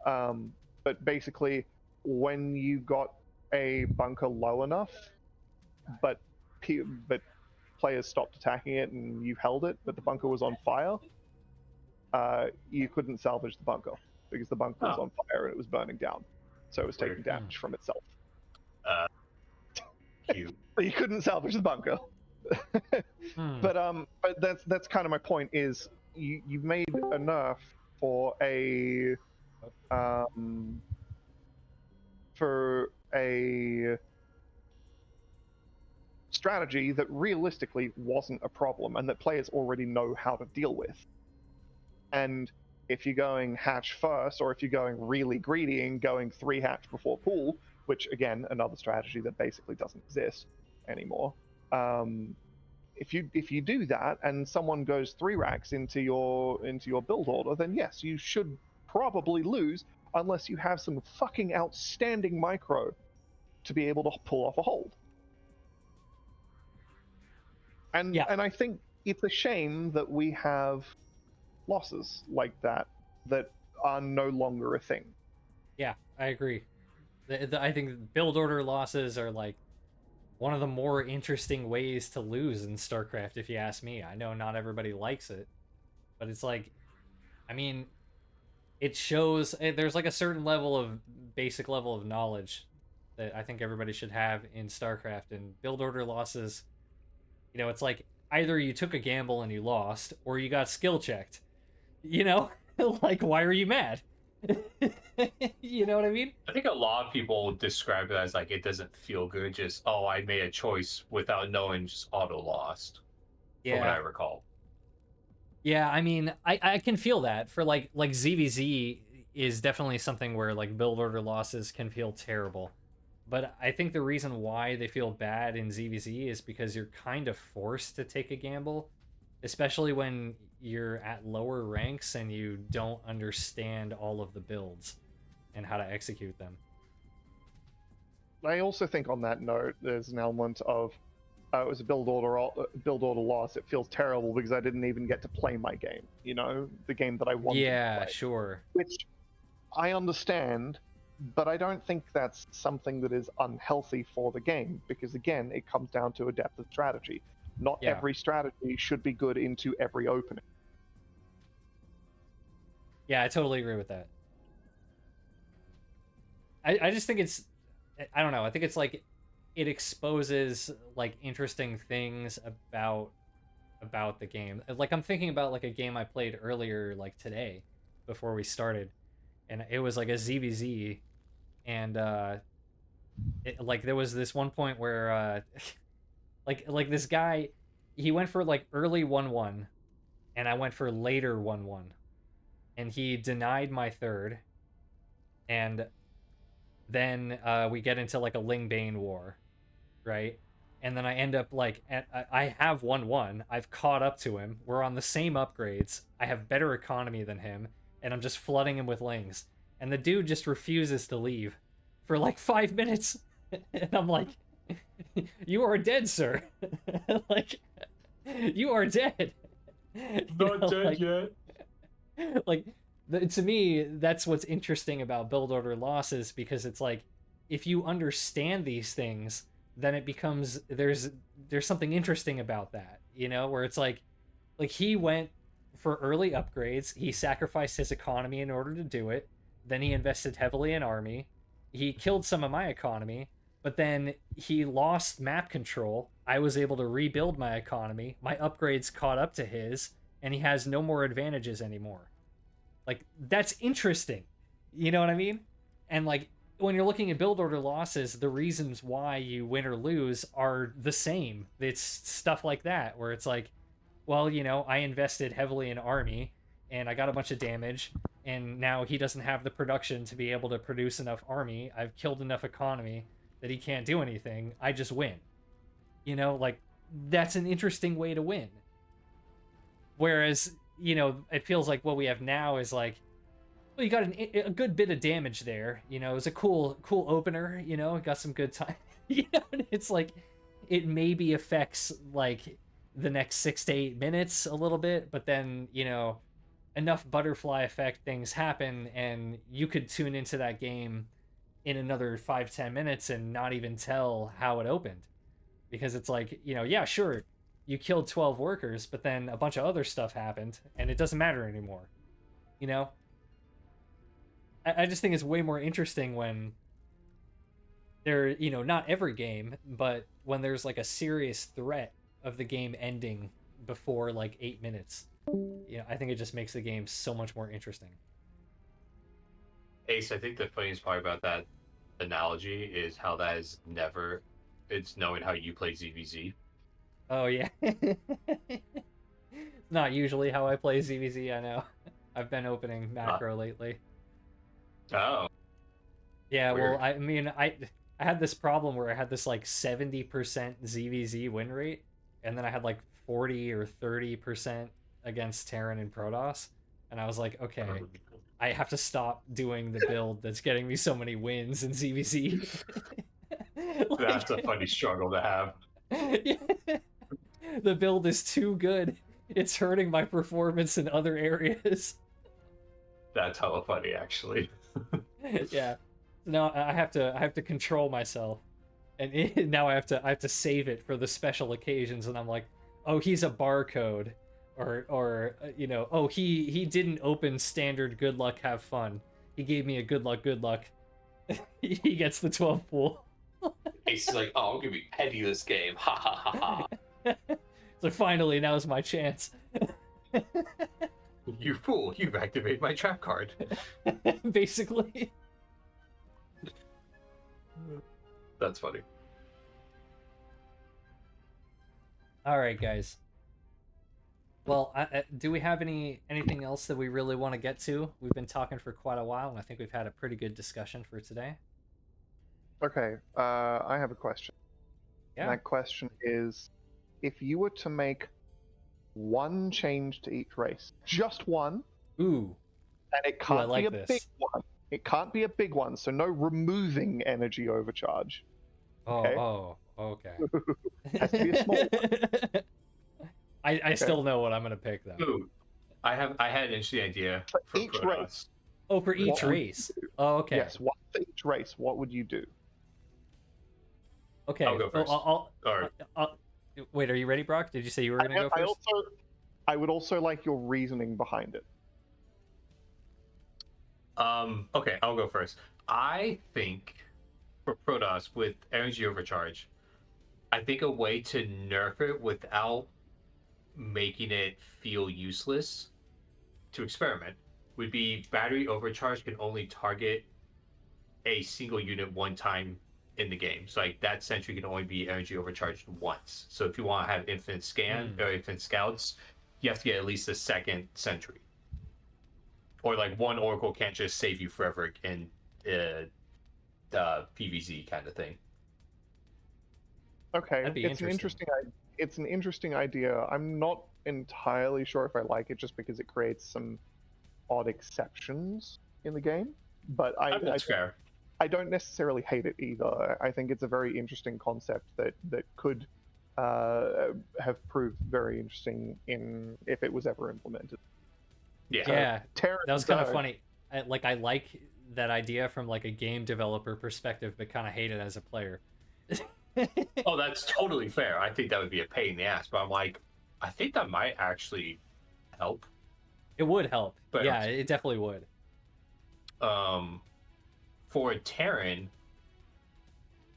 But basically, when you got a bunker low enough, but players stopped attacking it and you held it, but the bunker was on fire, you couldn't salvage the bunker because the bunker was on fire and it was burning down, so it was taking damage from itself. So you couldn't salvage the bunker. But that's kind of my point. Is you've made a nerf for a strategy that realistically wasn't a problem and that players already know how to deal with. And if you're going hatch first, or if you're going really greedy and going 3 hatch before pool, which again, another strategy that basically doesn't exist anymore. If you do that and someone goes 3 racks into your build order, then yes, you should probably lose unless you have some fucking outstanding micro to be able to pull off a hold. And I think it's a shame that we have losses like that are no longer a thing. Yeah, I agree. I think build order losses are like one of the more interesting ways to lose in StarCraft, if you ask me. I know not everybody likes it, but it's like, I mean, it shows there's like a certain basic level of knowledge that I think everybody should have in StarCraft. And build order losses, you know, it's like either you took a gamble and you lost, or you got skill checked. You know, like, why are you mad? You know what I mean? I think a lot of people describe it as like, it doesn't feel good, just, oh, I made a choice without knowing, just auto lost. Yeah. From what I recall. Yeah, I mean, I can feel that. For like ZVZ is definitely something where like build order losses can feel terrible. But I think the reason why they feel bad in ZVZ is because you're kind of forced to take a gamble, especially when you're at lower ranks and you don't understand all of the builds and how to execute them. I also think on that note, there's an element of it was a build order loss. It feels terrible because I didn't even get to play my game. You know, the game that I wanted. Yeah, to play. Sure. Which I understand, but I don't think that's something that is unhealthy for the game, because again, it comes down to a depth of strategy. Not every strategy should be good into every opening. Yeah, I totally agree with that. I just think it's, I don't know, I think it's like, it exposes like interesting things about the game. Like, I'm thinking about like a game I played earlier, like today, before we started, and it was like a ZVZ, and like there was this one point where like this guy, he went for like early 1-1, and I went for later 1-1, and he denied my third, and then we get into like a Ling Bane war, right? And then I end up like I have 1-1. I've caught up to him. We're on the same upgrades. I have better economy than him, and I'm just flooding him with Lings. And the dude just refuses to leave for like 5 minutes. And I'm like, you are dead, sir. Like, you are dead. Not dead yet. Like, to me, that's what's interesting about build order losses, because it's like, if you understand these things, then it becomes, there's something interesting about that, you know, where it's like he went for early upgrades, he sacrificed his economy in order to do it, then he invested heavily in army, he killed some of my economy, but then he lost map control. I was able to rebuild my economy, my upgrades caught up to his, and he has no more advantages anymore. Like, that's interesting, you know what I mean? And like, when you're looking at build order losses, the reasons why you win or lose are the same. It's stuff like that, where it's like, well, you know, I invested heavily in army, and I got a bunch of damage, and now he doesn't have the production to be able to produce enough army. I've killed enough economy that he can't do anything. I just win. You know, like, that's an interesting way to win. Whereas, you know, it feels like what we have now is like, well, you got a good bit of damage there. You know, it was a cool opener. You know, got some good time. You know, it's like, it maybe affects like the next 6 to 8 minutes a little bit, but then, you know, enough butterfly effect things happen, and you could tune into that game in another 5-10 minutes and not even tell how it opened, because it's like, you know, yeah, sure, you killed 12 workers, but then a bunch of other stuff happened and it doesn't matter anymore. You know, I just think it's way more interesting when there, you know, not every game, but when there's like a serious threat of the game ending before like 8 minutes. You know, I think it just makes the game so much more interesting. Ace, I think the funniest part about that analogy is how that is never, it's knowing how you play ZVZ. Oh, yeah. Not usually how I play ZVZ, I know. I've been opening macro lately. Oh. Yeah, Weird. well, I mean, I had this problem where I had this like 70% ZVZ win rate, and then I had like 40 or 30% against Terran and Protoss, and I was like, okay, I have to stop doing the build that's getting me so many wins in ZVZ. Like, That's a funny struggle to have. yeah. The build is too good. It's hurting my performance in other areas. That's hella funny, actually. Yeah. Now I have to control myself, and now I have to save it for the special occasions. And I'm like, oh, he's a barcode, or you know, oh, he didn't open standard good luck have fun. He gave me a good luck. He gets the 12 pool. He's like, oh, I'm gonna be petty this game. Ha ha ha ha. So finally, now's my chance. You fool! You've activated my trap card. Basically. That's funny. All right, guys. Well, do we have anything else that we really want to get to? We've been talking for quite a while, and I think we've had a pretty good discussion for today. Okay, I have a question. Yeah. And that question is, if you were to make one change to each race, just one, Ooh. and it can't like be a this. big one. It can't be a big one, so no removing energy overcharge. Okay? Oh, okay. Has to be a small one. I still know what I'm gonna pick though. Ooh, I had an interesting idea For for each Protoss. race. Oh, for each What would race. you do? Oh, okay. Yes, one for each race. What would you do? Okay. I'll go first. I'll- wait, are you ready, Brock? Did you say you were gonna go first? I would also like your reasoning behind it. Okay, I'll go first. I think for Protoss with energy overcharge, I think a way to nerf it without making it feel useless to experiment would be battery overcharge can only target a single unit one time in the game. So like that sentry can only be energy overcharged once. So if you want to have infinite scan or infinite scouts, you have to get at least a second sentry. Or like one oracle can't just save you forever in PvZ kind of thing. Okay, That'd be it's an interesting idea. I'm not entirely sure if I like it, just because it creates some odd exceptions in the game. But That's fair. I don't necessarily hate it either. I think it's a very interesting concept that could have proved very interesting if it was ever implemented. Yeah, Terran that was kind of Zerg- funny. I like that idea from like a game developer perspective, but kind of hate it as a player. Oh, that's totally fair. I think that would be a pain in the ass, but I'm like, I think that might actually help. It would help. But yeah, it definitely would. For Terran,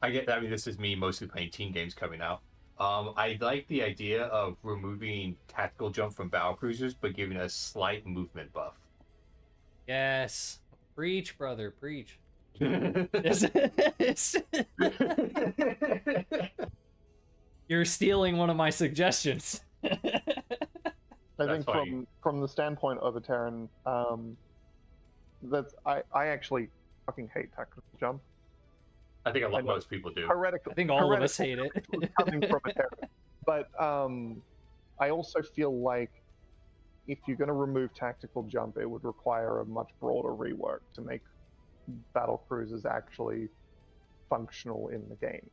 I mean, this is me mostly playing team games coming out. I like the idea of removing tactical jump from battlecruisers, but giving a slight movement buff. Yes. Preach, brother, preach. You're stealing one of my suggestions. I think from the standpoint of a Terran, I actually fucking hate tactical jump. I think I know. most people do. Heretical. I think all of us hate it. Coming from a Terran. But I also feel like if you're going to remove tactical jump, it would require a much broader rework to make battle cruisers actually functional in the game.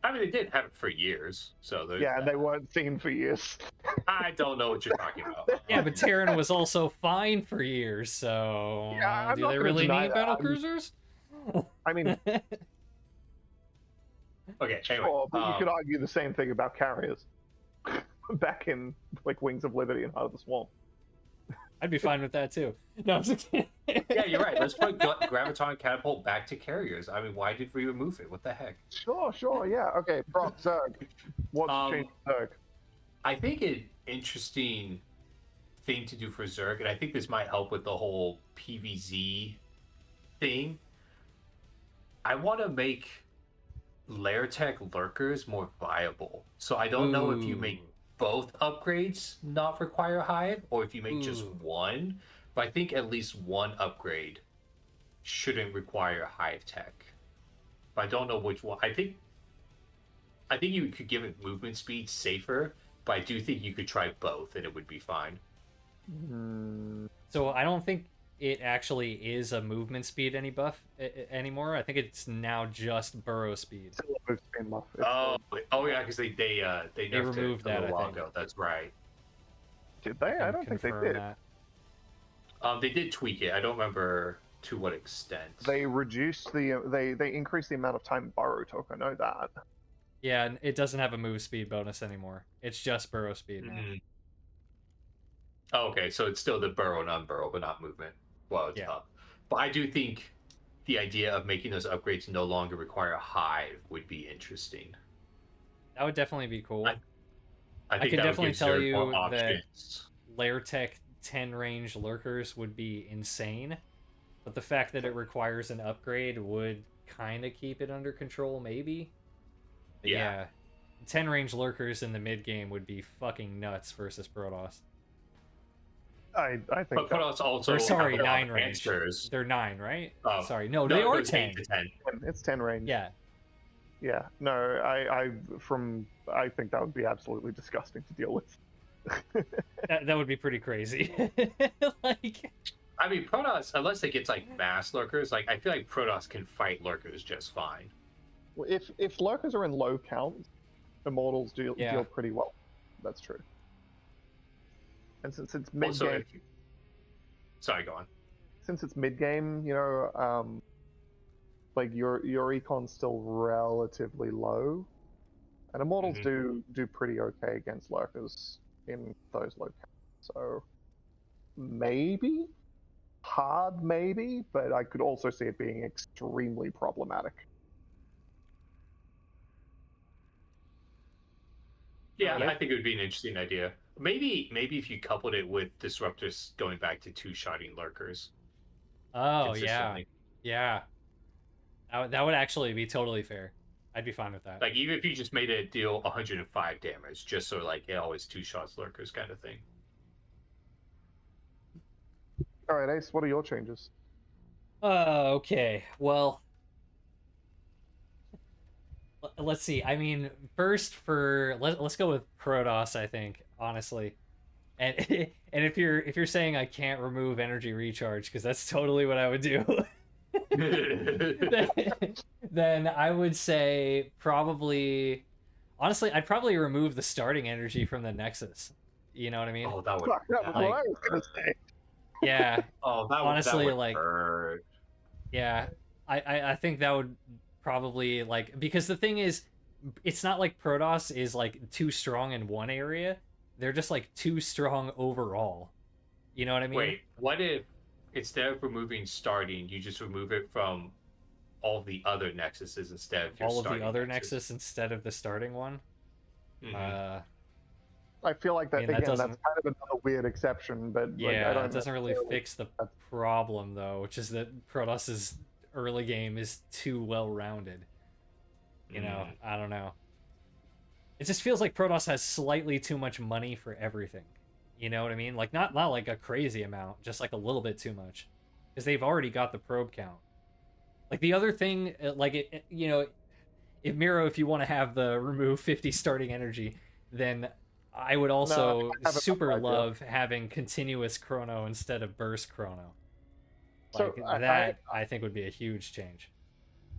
I mean, they did have it for years, so Yeah, and they weren't seen for years. I don't know what you're talking about. Yeah, but Terran was also fine for years, so Yeah, I'm do not they gonna really deny need that. battle cruisers? I mean, Okay, anyway. sure, but you could argue the same thing about carriers back in like Wings of Liberty and Heart of the Swarm. I'd be fine with that too. No, I'm just kidding. Yeah, you're right. Let's put Graviton Catapult back to carriers. I mean, why did we remove it? What the heck? Sure, yeah. Okay, Brock, Zerg. What's changed Zerg? I think an interesting thing to do for Zerg, and I think this might help with the whole PVZ thing. I want to make lair tech lurkers more viable. So I don't know if you make both upgrades not require hive, or if you make just one. But I think at least one upgrade shouldn't require hive tech. But I don't know which one. I think you could give it movement speed safer, but I do think you could try both and it would be fine. So I don't think it actually is a movement speed anymore. I think it's now just burrow speed. Still a move speed buff. Oh yeah, because they nerfed removed it a that, little I while think. ago. That's right. Did they? I don't think they Confirm did. that. They did tweak it. I don't remember to what extent. They reduced they increased the amount of time burrow took. I know that. Yeah, and it doesn't have a move speed bonus anymore. It's just burrow speed now. Oh, okay, so it's still the burrow, non-burrow, but not movement. Well, it's up. But I do think the idea of making those upgrades no longer require a hive would be interesting. That would definitely be cool. I think can that would definitely give tell Zerg you more that options. Lair Tech 10 range lurkers would be insane, but the fact that it requires an upgrade would kind of keep it under control, maybe. But yeah, 10 range lurkers in the mid game would be fucking nuts versus Protoss. I think. But Protoss also. Or sorry, have a lot 9 of range. answers. They're 9, right? Oh. Sorry, no, they are it's 10. 8 to 10. It's 10 range. Yeah. Yeah. No, I think that would be absolutely disgusting to deal with. That would be pretty crazy. Like, I mean, Protoss, unless it gets like mass lurkers, like I feel like Protoss can fight lurkers just fine. Well, if lurkers are in low count, immortals deal pretty well. That's true. And since it's mid game, sorry, go on. Since it's mid game, you know, like your econ's still relatively low, and immortals do pretty okay against lurkers in those low counts. So maybe hard, maybe, but I could also see it being extremely problematic. Yeah, I think it would be an interesting idea. Maybe if you coupled it with disruptors going back to two-shotting lurkers. oh yeah. That would actually be totally fair. I'd be fine with that. Like even if you just made it deal 105 damage, just so like it always two shots lurkers kind of thing. All right, Ace, what are your changes? Okay. Well, let's see. I mean, first let's go with Protoss, I think, honestly. And and if you're saying I can't remove energy recharge, because that's totally what I would do. Then I would say probably, honestly, I'd probably remove the starting energy from the Nexus. You know what I mean? Oh, that would. That was what I was gonna say. Yeah. Oh, that honestly, that would like, hurt. Yeah, I think that would probably, like, because the thing is, it's not like Protoss is like too strong in one area. They're just like too strong overall. You know what I mean? Wait, what if instead of removing starting, you just remove it from all the other nexuses instead of your all of the starting other nexus nexus instead of the starting one. I feel like that, I mean, that again, that's doesn't- kind of another weird exception, but Yeah, like, I don't it doesn't really necessarily- fix the problem though, which is that Protoss's early game is too well rounded. You know, I don't know. It just feels like Protoss has slightly too much money for everything. You know what I mean? Like not like a crazy amount, just like a little bit too much. because they've already got the probe count. Like the other thing, like you know, if Miro, if you want to have the remove 50 starting energy, then I would No, also I have super another idea. love having continuous chrono instead of burst chrono. So Like that, I think would be a huge change.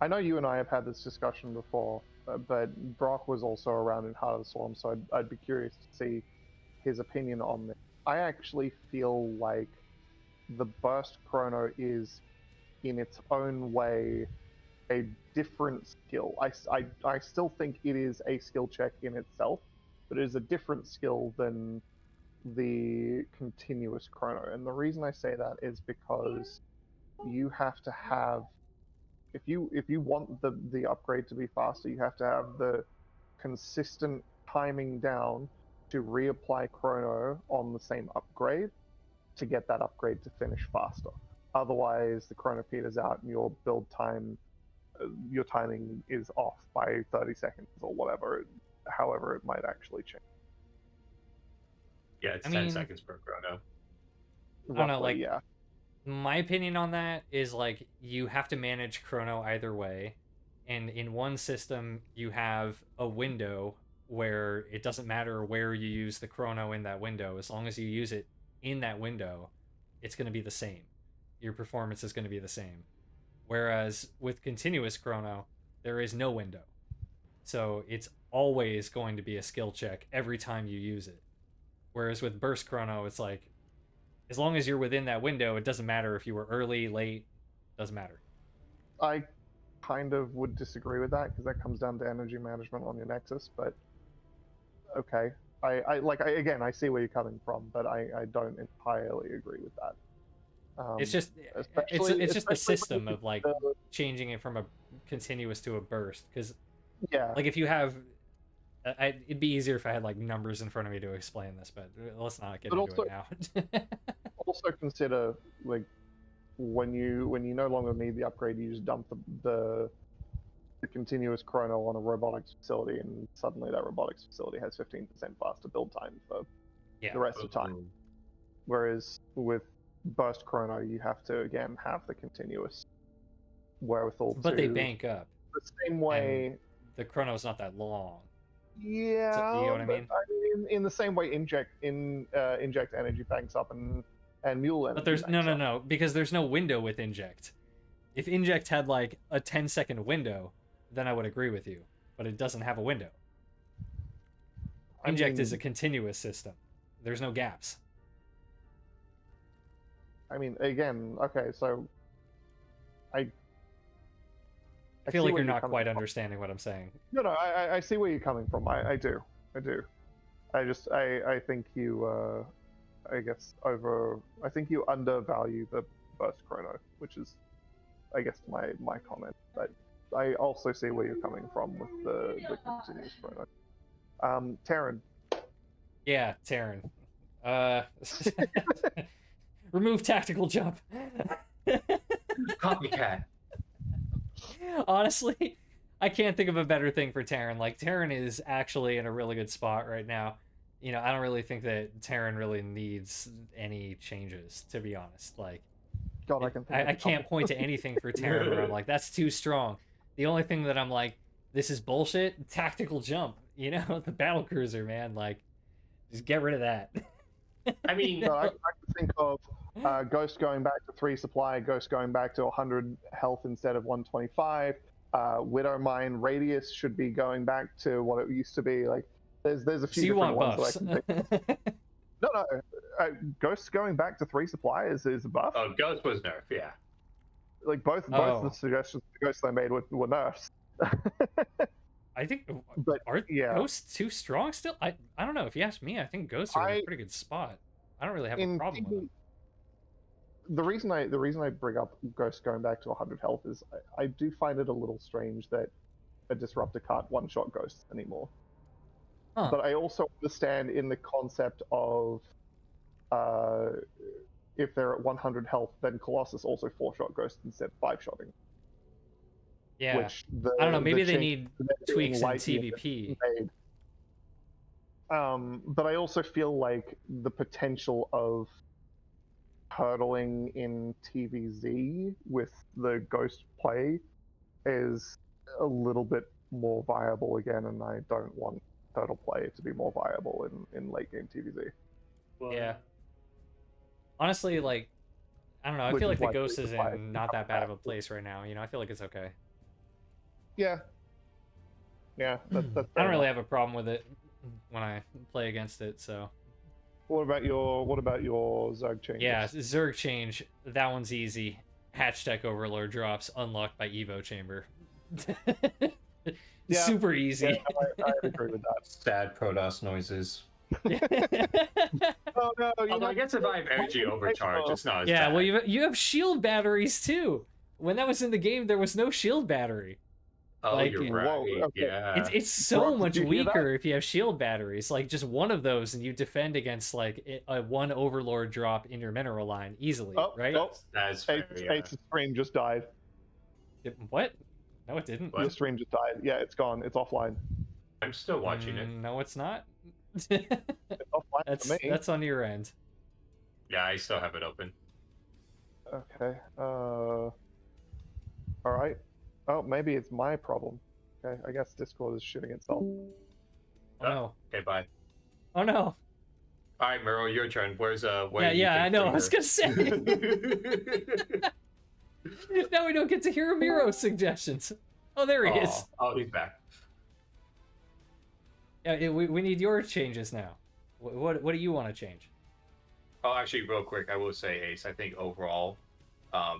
I know you and I have had this discussion before, but Brock was also around in Heart of the Swarm, so I'd be curious to see his opinion on this. I actually feel like the burst chrono is, in its own way, a different skill. I still think it is a skill check in itself, but it is a different skill than the continuous chrono. And the reason I say that is because you have to have, if you want the upgrade to be faster, you have to have the consistent timing down to reapply chrono on the same upgrade to get that upgrade to finish faster. Otherwise, the chrono peters out and your build time, your timing is off by 30 seconds or whatever, however it might actually change. Yeah, it's I 10 mean, seconds per chrono. I don't know, Roughly, like yeah. my opinion on that is like you have to manage chrono either way, and in one system you have a window where it doesn't matter where you use the chrono in that window, as long as you use it in that window, it's going to be the same. Your performance is going to be the same. Whereas with continuous chrono, there is no window, so it's always going to be a skill check every time you use it. Whereas with burst chrono, it's like as long as you're within that window, it doesn't matter if you were early, late, doesn't matter. I kind of would disagree with that because that comes down to energy management on your Nexus, but okay. Again, I see where you're coming from, but I don't entirely agree with that. It's just it's just the system of like the, changing it from a continuous to a burst, because yeah. like if you have it'd be easier if I had like numbers in front of me to explain this, but let's not get But into also, it now. also consider like when you no longer need the upgrade, you just dump the continuous chrono on a robotics facility, and suddenly that robotics facility has 15% faster build time for Yeah. the rest of time. Whereas with burst chrono, you have to again have the continuous wherewithal But to they bank up. the same way. And the chrono's not that long. Yeah, So, you know what I mean? In the same way, inject energy banks up and mule energy. But there's banks up. no, because there's no window with inject. If inject had like a 10-second window, then I would agree with you. But it doesn't have a window. Inject is a continuous system. There's no gaps. I mean, again, okay, so I feel like you're not quite understanding what I'm saying. No, I see where you're coming from. I do. I think you, I think you undervalue the burst chrono, which is, I guess, my comment. But I also see where you're coming from with the continuous chrono. Terran. Yeah, Terran. Remove tactical jump. Copycat. Honestly, I can't think of a better thing for Terran. Like, Terran is actually in a really good spot right now. You know, I don't really think that Terran really needs any changes, to be honest. Like, God, I can't point to anything for Terran where I'm like, that's too strong. The only thing that I'm like, this is bullshit, tactical jump. You know, the battle cruiser, man. Like, just get rid of that. I mean, I can think of Ghost going back to 3 supply, Ghost going back to 100 health instead of 125. Widow Mine Radius should be going back to what it used to be. Like, there's a few different ones buffs. that I can think of. No. Ghost going back to 3 supply is a buff. Oh, Ghost was nerf, yeah. Like both the suggestions the Ghosts they made were nerfs. I think, but are Ghosts too strong still? I don't know. If you ask me, I think Ghosts are in a pretty good spot. I don't really have a problem with them. The reason I bring up Ghost going back to 100 health is I do find it a little strange that a Disruptor can't one-shot Ghosts anymore. Huh. But I also understand in the concept of if they're at 100 health, then Colossus also 4-shot Ghosts instead of 5-shotting. Yeah. Which I don't know. Maybe they need tweaks in TVP. But I also feel like the potential of hurdling in TVZ with the ghost play is a little bit more viable again, and I don't want turtle play to be more viable in late game TVZ. Yeah. Honestly, like, I don't know. I Which feel is like the why ghost free is supply in not that bad of a place right now. You know, I feel like it's okay. Yeah. Yeah, that's I fair don't really enough. have a problem with it when I play against it, so. What about your zerg changes? Yeah, Zerg change. That one's easy. Hatch deck overlord drops unlocked by Evo chamber. Yeah, Super easy. Yeah, I agree with that. Sad Protoss noises. Oh no! Although I guess if I have energy overcharge, it's not as Yeah, bad. well, you have shield batteries too. When that was in the game, there was no shield battery. Oh, like, you're right. Whoa, okay. Yeah. It's so Brock, did much you hear that? weaker if you have shield batteries. Like, just one of those, and you defend against like a one overlord drop in your mineral line easily, Oh, right? oh, That's fair, yeah. Eight's stream just died. What? No, it didn't. What? Your stream just died. Yeah, it's gone. It's offline. I'm still watching it. No, it's not. It's offline for me. That's on your end. Yeah, I still have it open. Okay. All right. Oh, maybe it's my problem. Okay, I guess Discord is shitting itself. Oh no. Okay, bye. Oh no. All right, Miro, your turn. Where's Yeah, I know. I was gonna say. Now we don't get to hear Miro's suggestions. Oh, there he is. Oh, he's back. Yeah, we need your changes now. What do you want to change? Oh, actually, real quick, I will say, Ace, I think overall,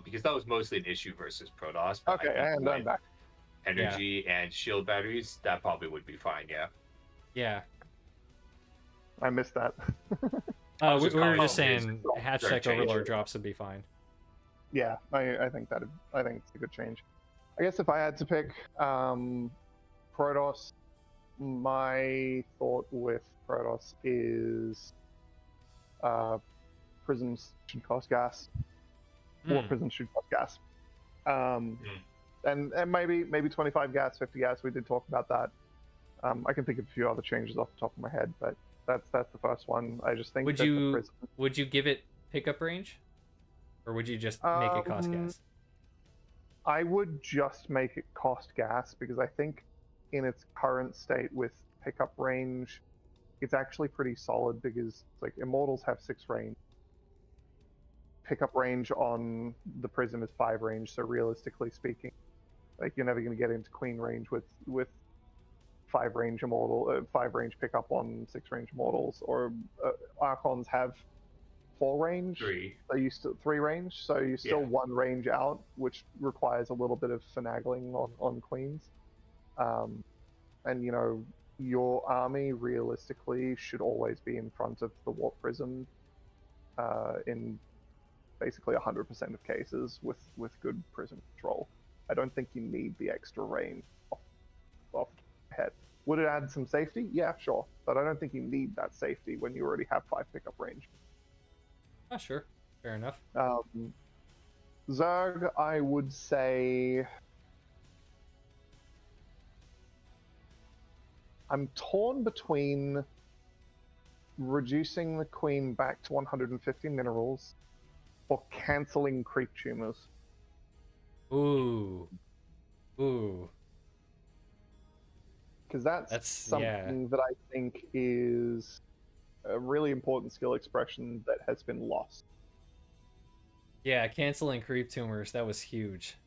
because that was mostly an issue versus Protoss. but I Okay, think and I'm with back. Energy and shield batteries, that probably would be fine, yeah. Yeah. I missed that. was We just were calling just it saying a hatch change. deck overlord drops would be fine. Yeah, I think it's a good change. I guess if I had to pick Protoss, my thought with Protoss is prisms should cost gas. Or prisms should cost gas. And maybe 25 gas, 50 gas. We did talk about that. I can think of a few other changes off the top of my head, but that's the first one. I just think Would that you give it pickup range, or would you just make it cost gas? I would just make it cost gas because I think in its current state with pickup range, it's actually pretty solid because like Immortals have 6 range. Pickup range on the Prism is 5 range, so realistically speaking, like you're never going to get into Queen range with 5 range Immortal, 5 range pickup on 6 range Immortals, or Archons have 4 range. 3. So you still 3 range, so you're still 1 range out, which requires a little bit of finagling on Queens. And you know, your army realistically should always be in front of the Warp Prism in basically 100% of cases with good Prism control. I don't think you need the extra range off the head. Would it add some safety? Yeah, sure. But I don't think you need that safety when you already have 5 pickup range. Oh, sure. Fair enough. Zerg, I would say I'm torn between reducing the Queen back to 150 minerals or cancelling creep tumors. Ooh. Because that's something that I think is a really important skill expression that has been lost. Yeah, canceling creep tumors, that was huge.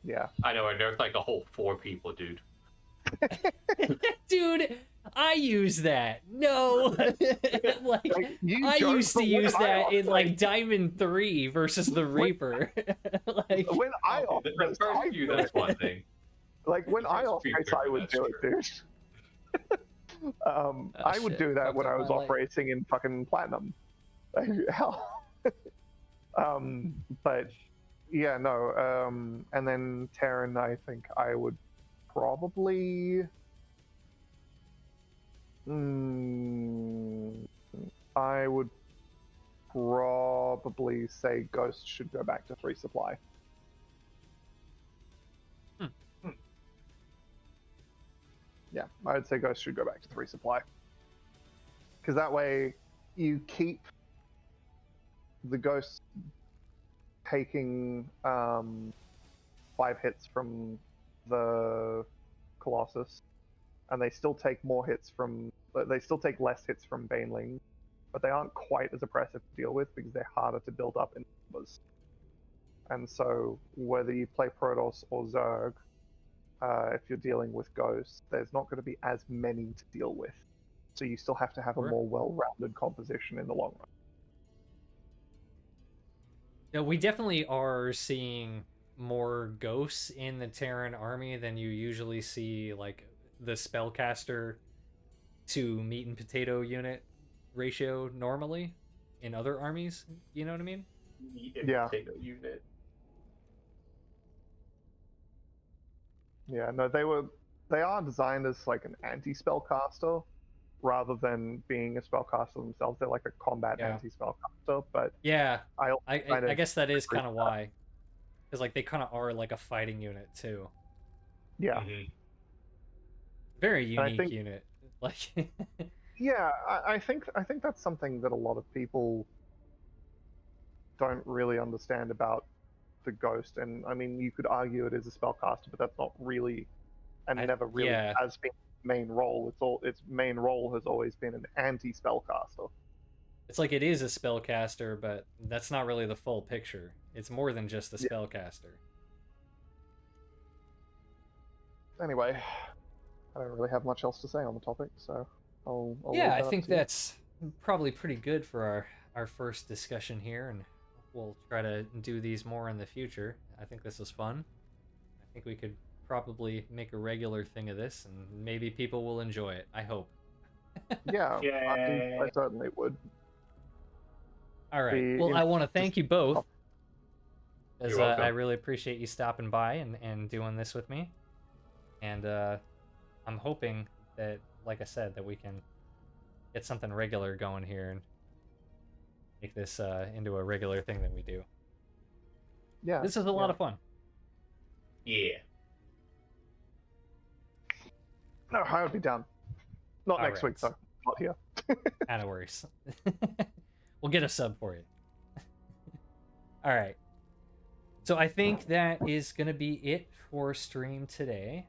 Yeah. I know, I nerfed like a whole 4 people, dude. Dude, I use that. No. Like I used to use that in like Diamond 3 versus the Reaper. Like when I the first few, that's one thing. Like when I off-race, I would do it, dude. I would do that when I was off-racing in fucking Platinum. Hell. But yeah, no. And then Terran, I think I would probably. I would probably say Ghost should go back to 3 supply. Yeah, I would say Ghost should go back to 3 supply. Because that way you keep the ghosts taking 5 hits from the Colossus, and they still take more hits from. They still take less hits from Banelings, but they aren't quite as oppressive to deal with because they're harder to build up in numbers. And so, whether you play Protoss or Zerg, if you're dealing with ghosts, there's not going to be as many to deal with. So you still have to have a more well-rounded composition in the long run. Yeah, we definitely are seeing more ghosts in the Terran army than you usually see, like the spellcaster to meat and potato unit ratio normally in other armies. You know what I mean? Meat and Yeah. potato unit. Yeah, no, they are designed as like an anti-spellcaster rather than being a spellcaster themselves. They're like a combat anti-spellcaster, but yeah, I I guess that is kind of why, because like they kind of are like a fighting unit too. Yeah. Mm-hmm. Very unique unit. Like yeah, I think that's something that a lot of people don't really understand about the ghost. And I mean, you could argue it is a spellcaster, but that's not really, and never really has been its main role. Its main role has always been an anti-spellcaster. It's like it is a spellcaster, but that's not really the full picture. It's more than just a spellcaster. Anyway, I don't really have much else to say on the topic, so I'll yeah, I think that's probably pretty good for our first discussion here, and we'll try to do these more in the future. I think this was fun. I think we could probably make a regular thing of this, and maybe people will enjoy it. I hope. Yeah, I certainly would. All right. Well, I want to thank you both, as I really appreciate you stopping by and doing this with me. And I'm hoping that, like I said, that we can get something regular going here and make this into a regular thing that we do. Yeah. This is a lot of fun. Yeah. No, I would be down. Not next week, though. Not here. No worries. We'll get a sub for you. All right. So I think that is going to be it for stream today.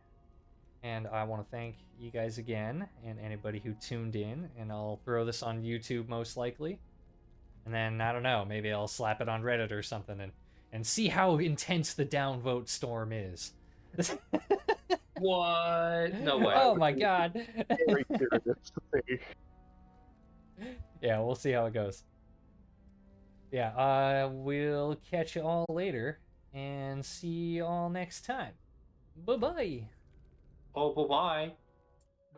And I want to thank you guys again and anybody who tuned in. And I'll throw this on YouTube most likely. And then, I don't know, maybe I'll slap it on Reddit or something and see how intense the downvote storm is. What? No way. Oh my god. Very curious to see. Yeah, we'll see how it goes. Yeah, we'll catch you all later and see you all next time. Bye-bye. Oh, bye-bye.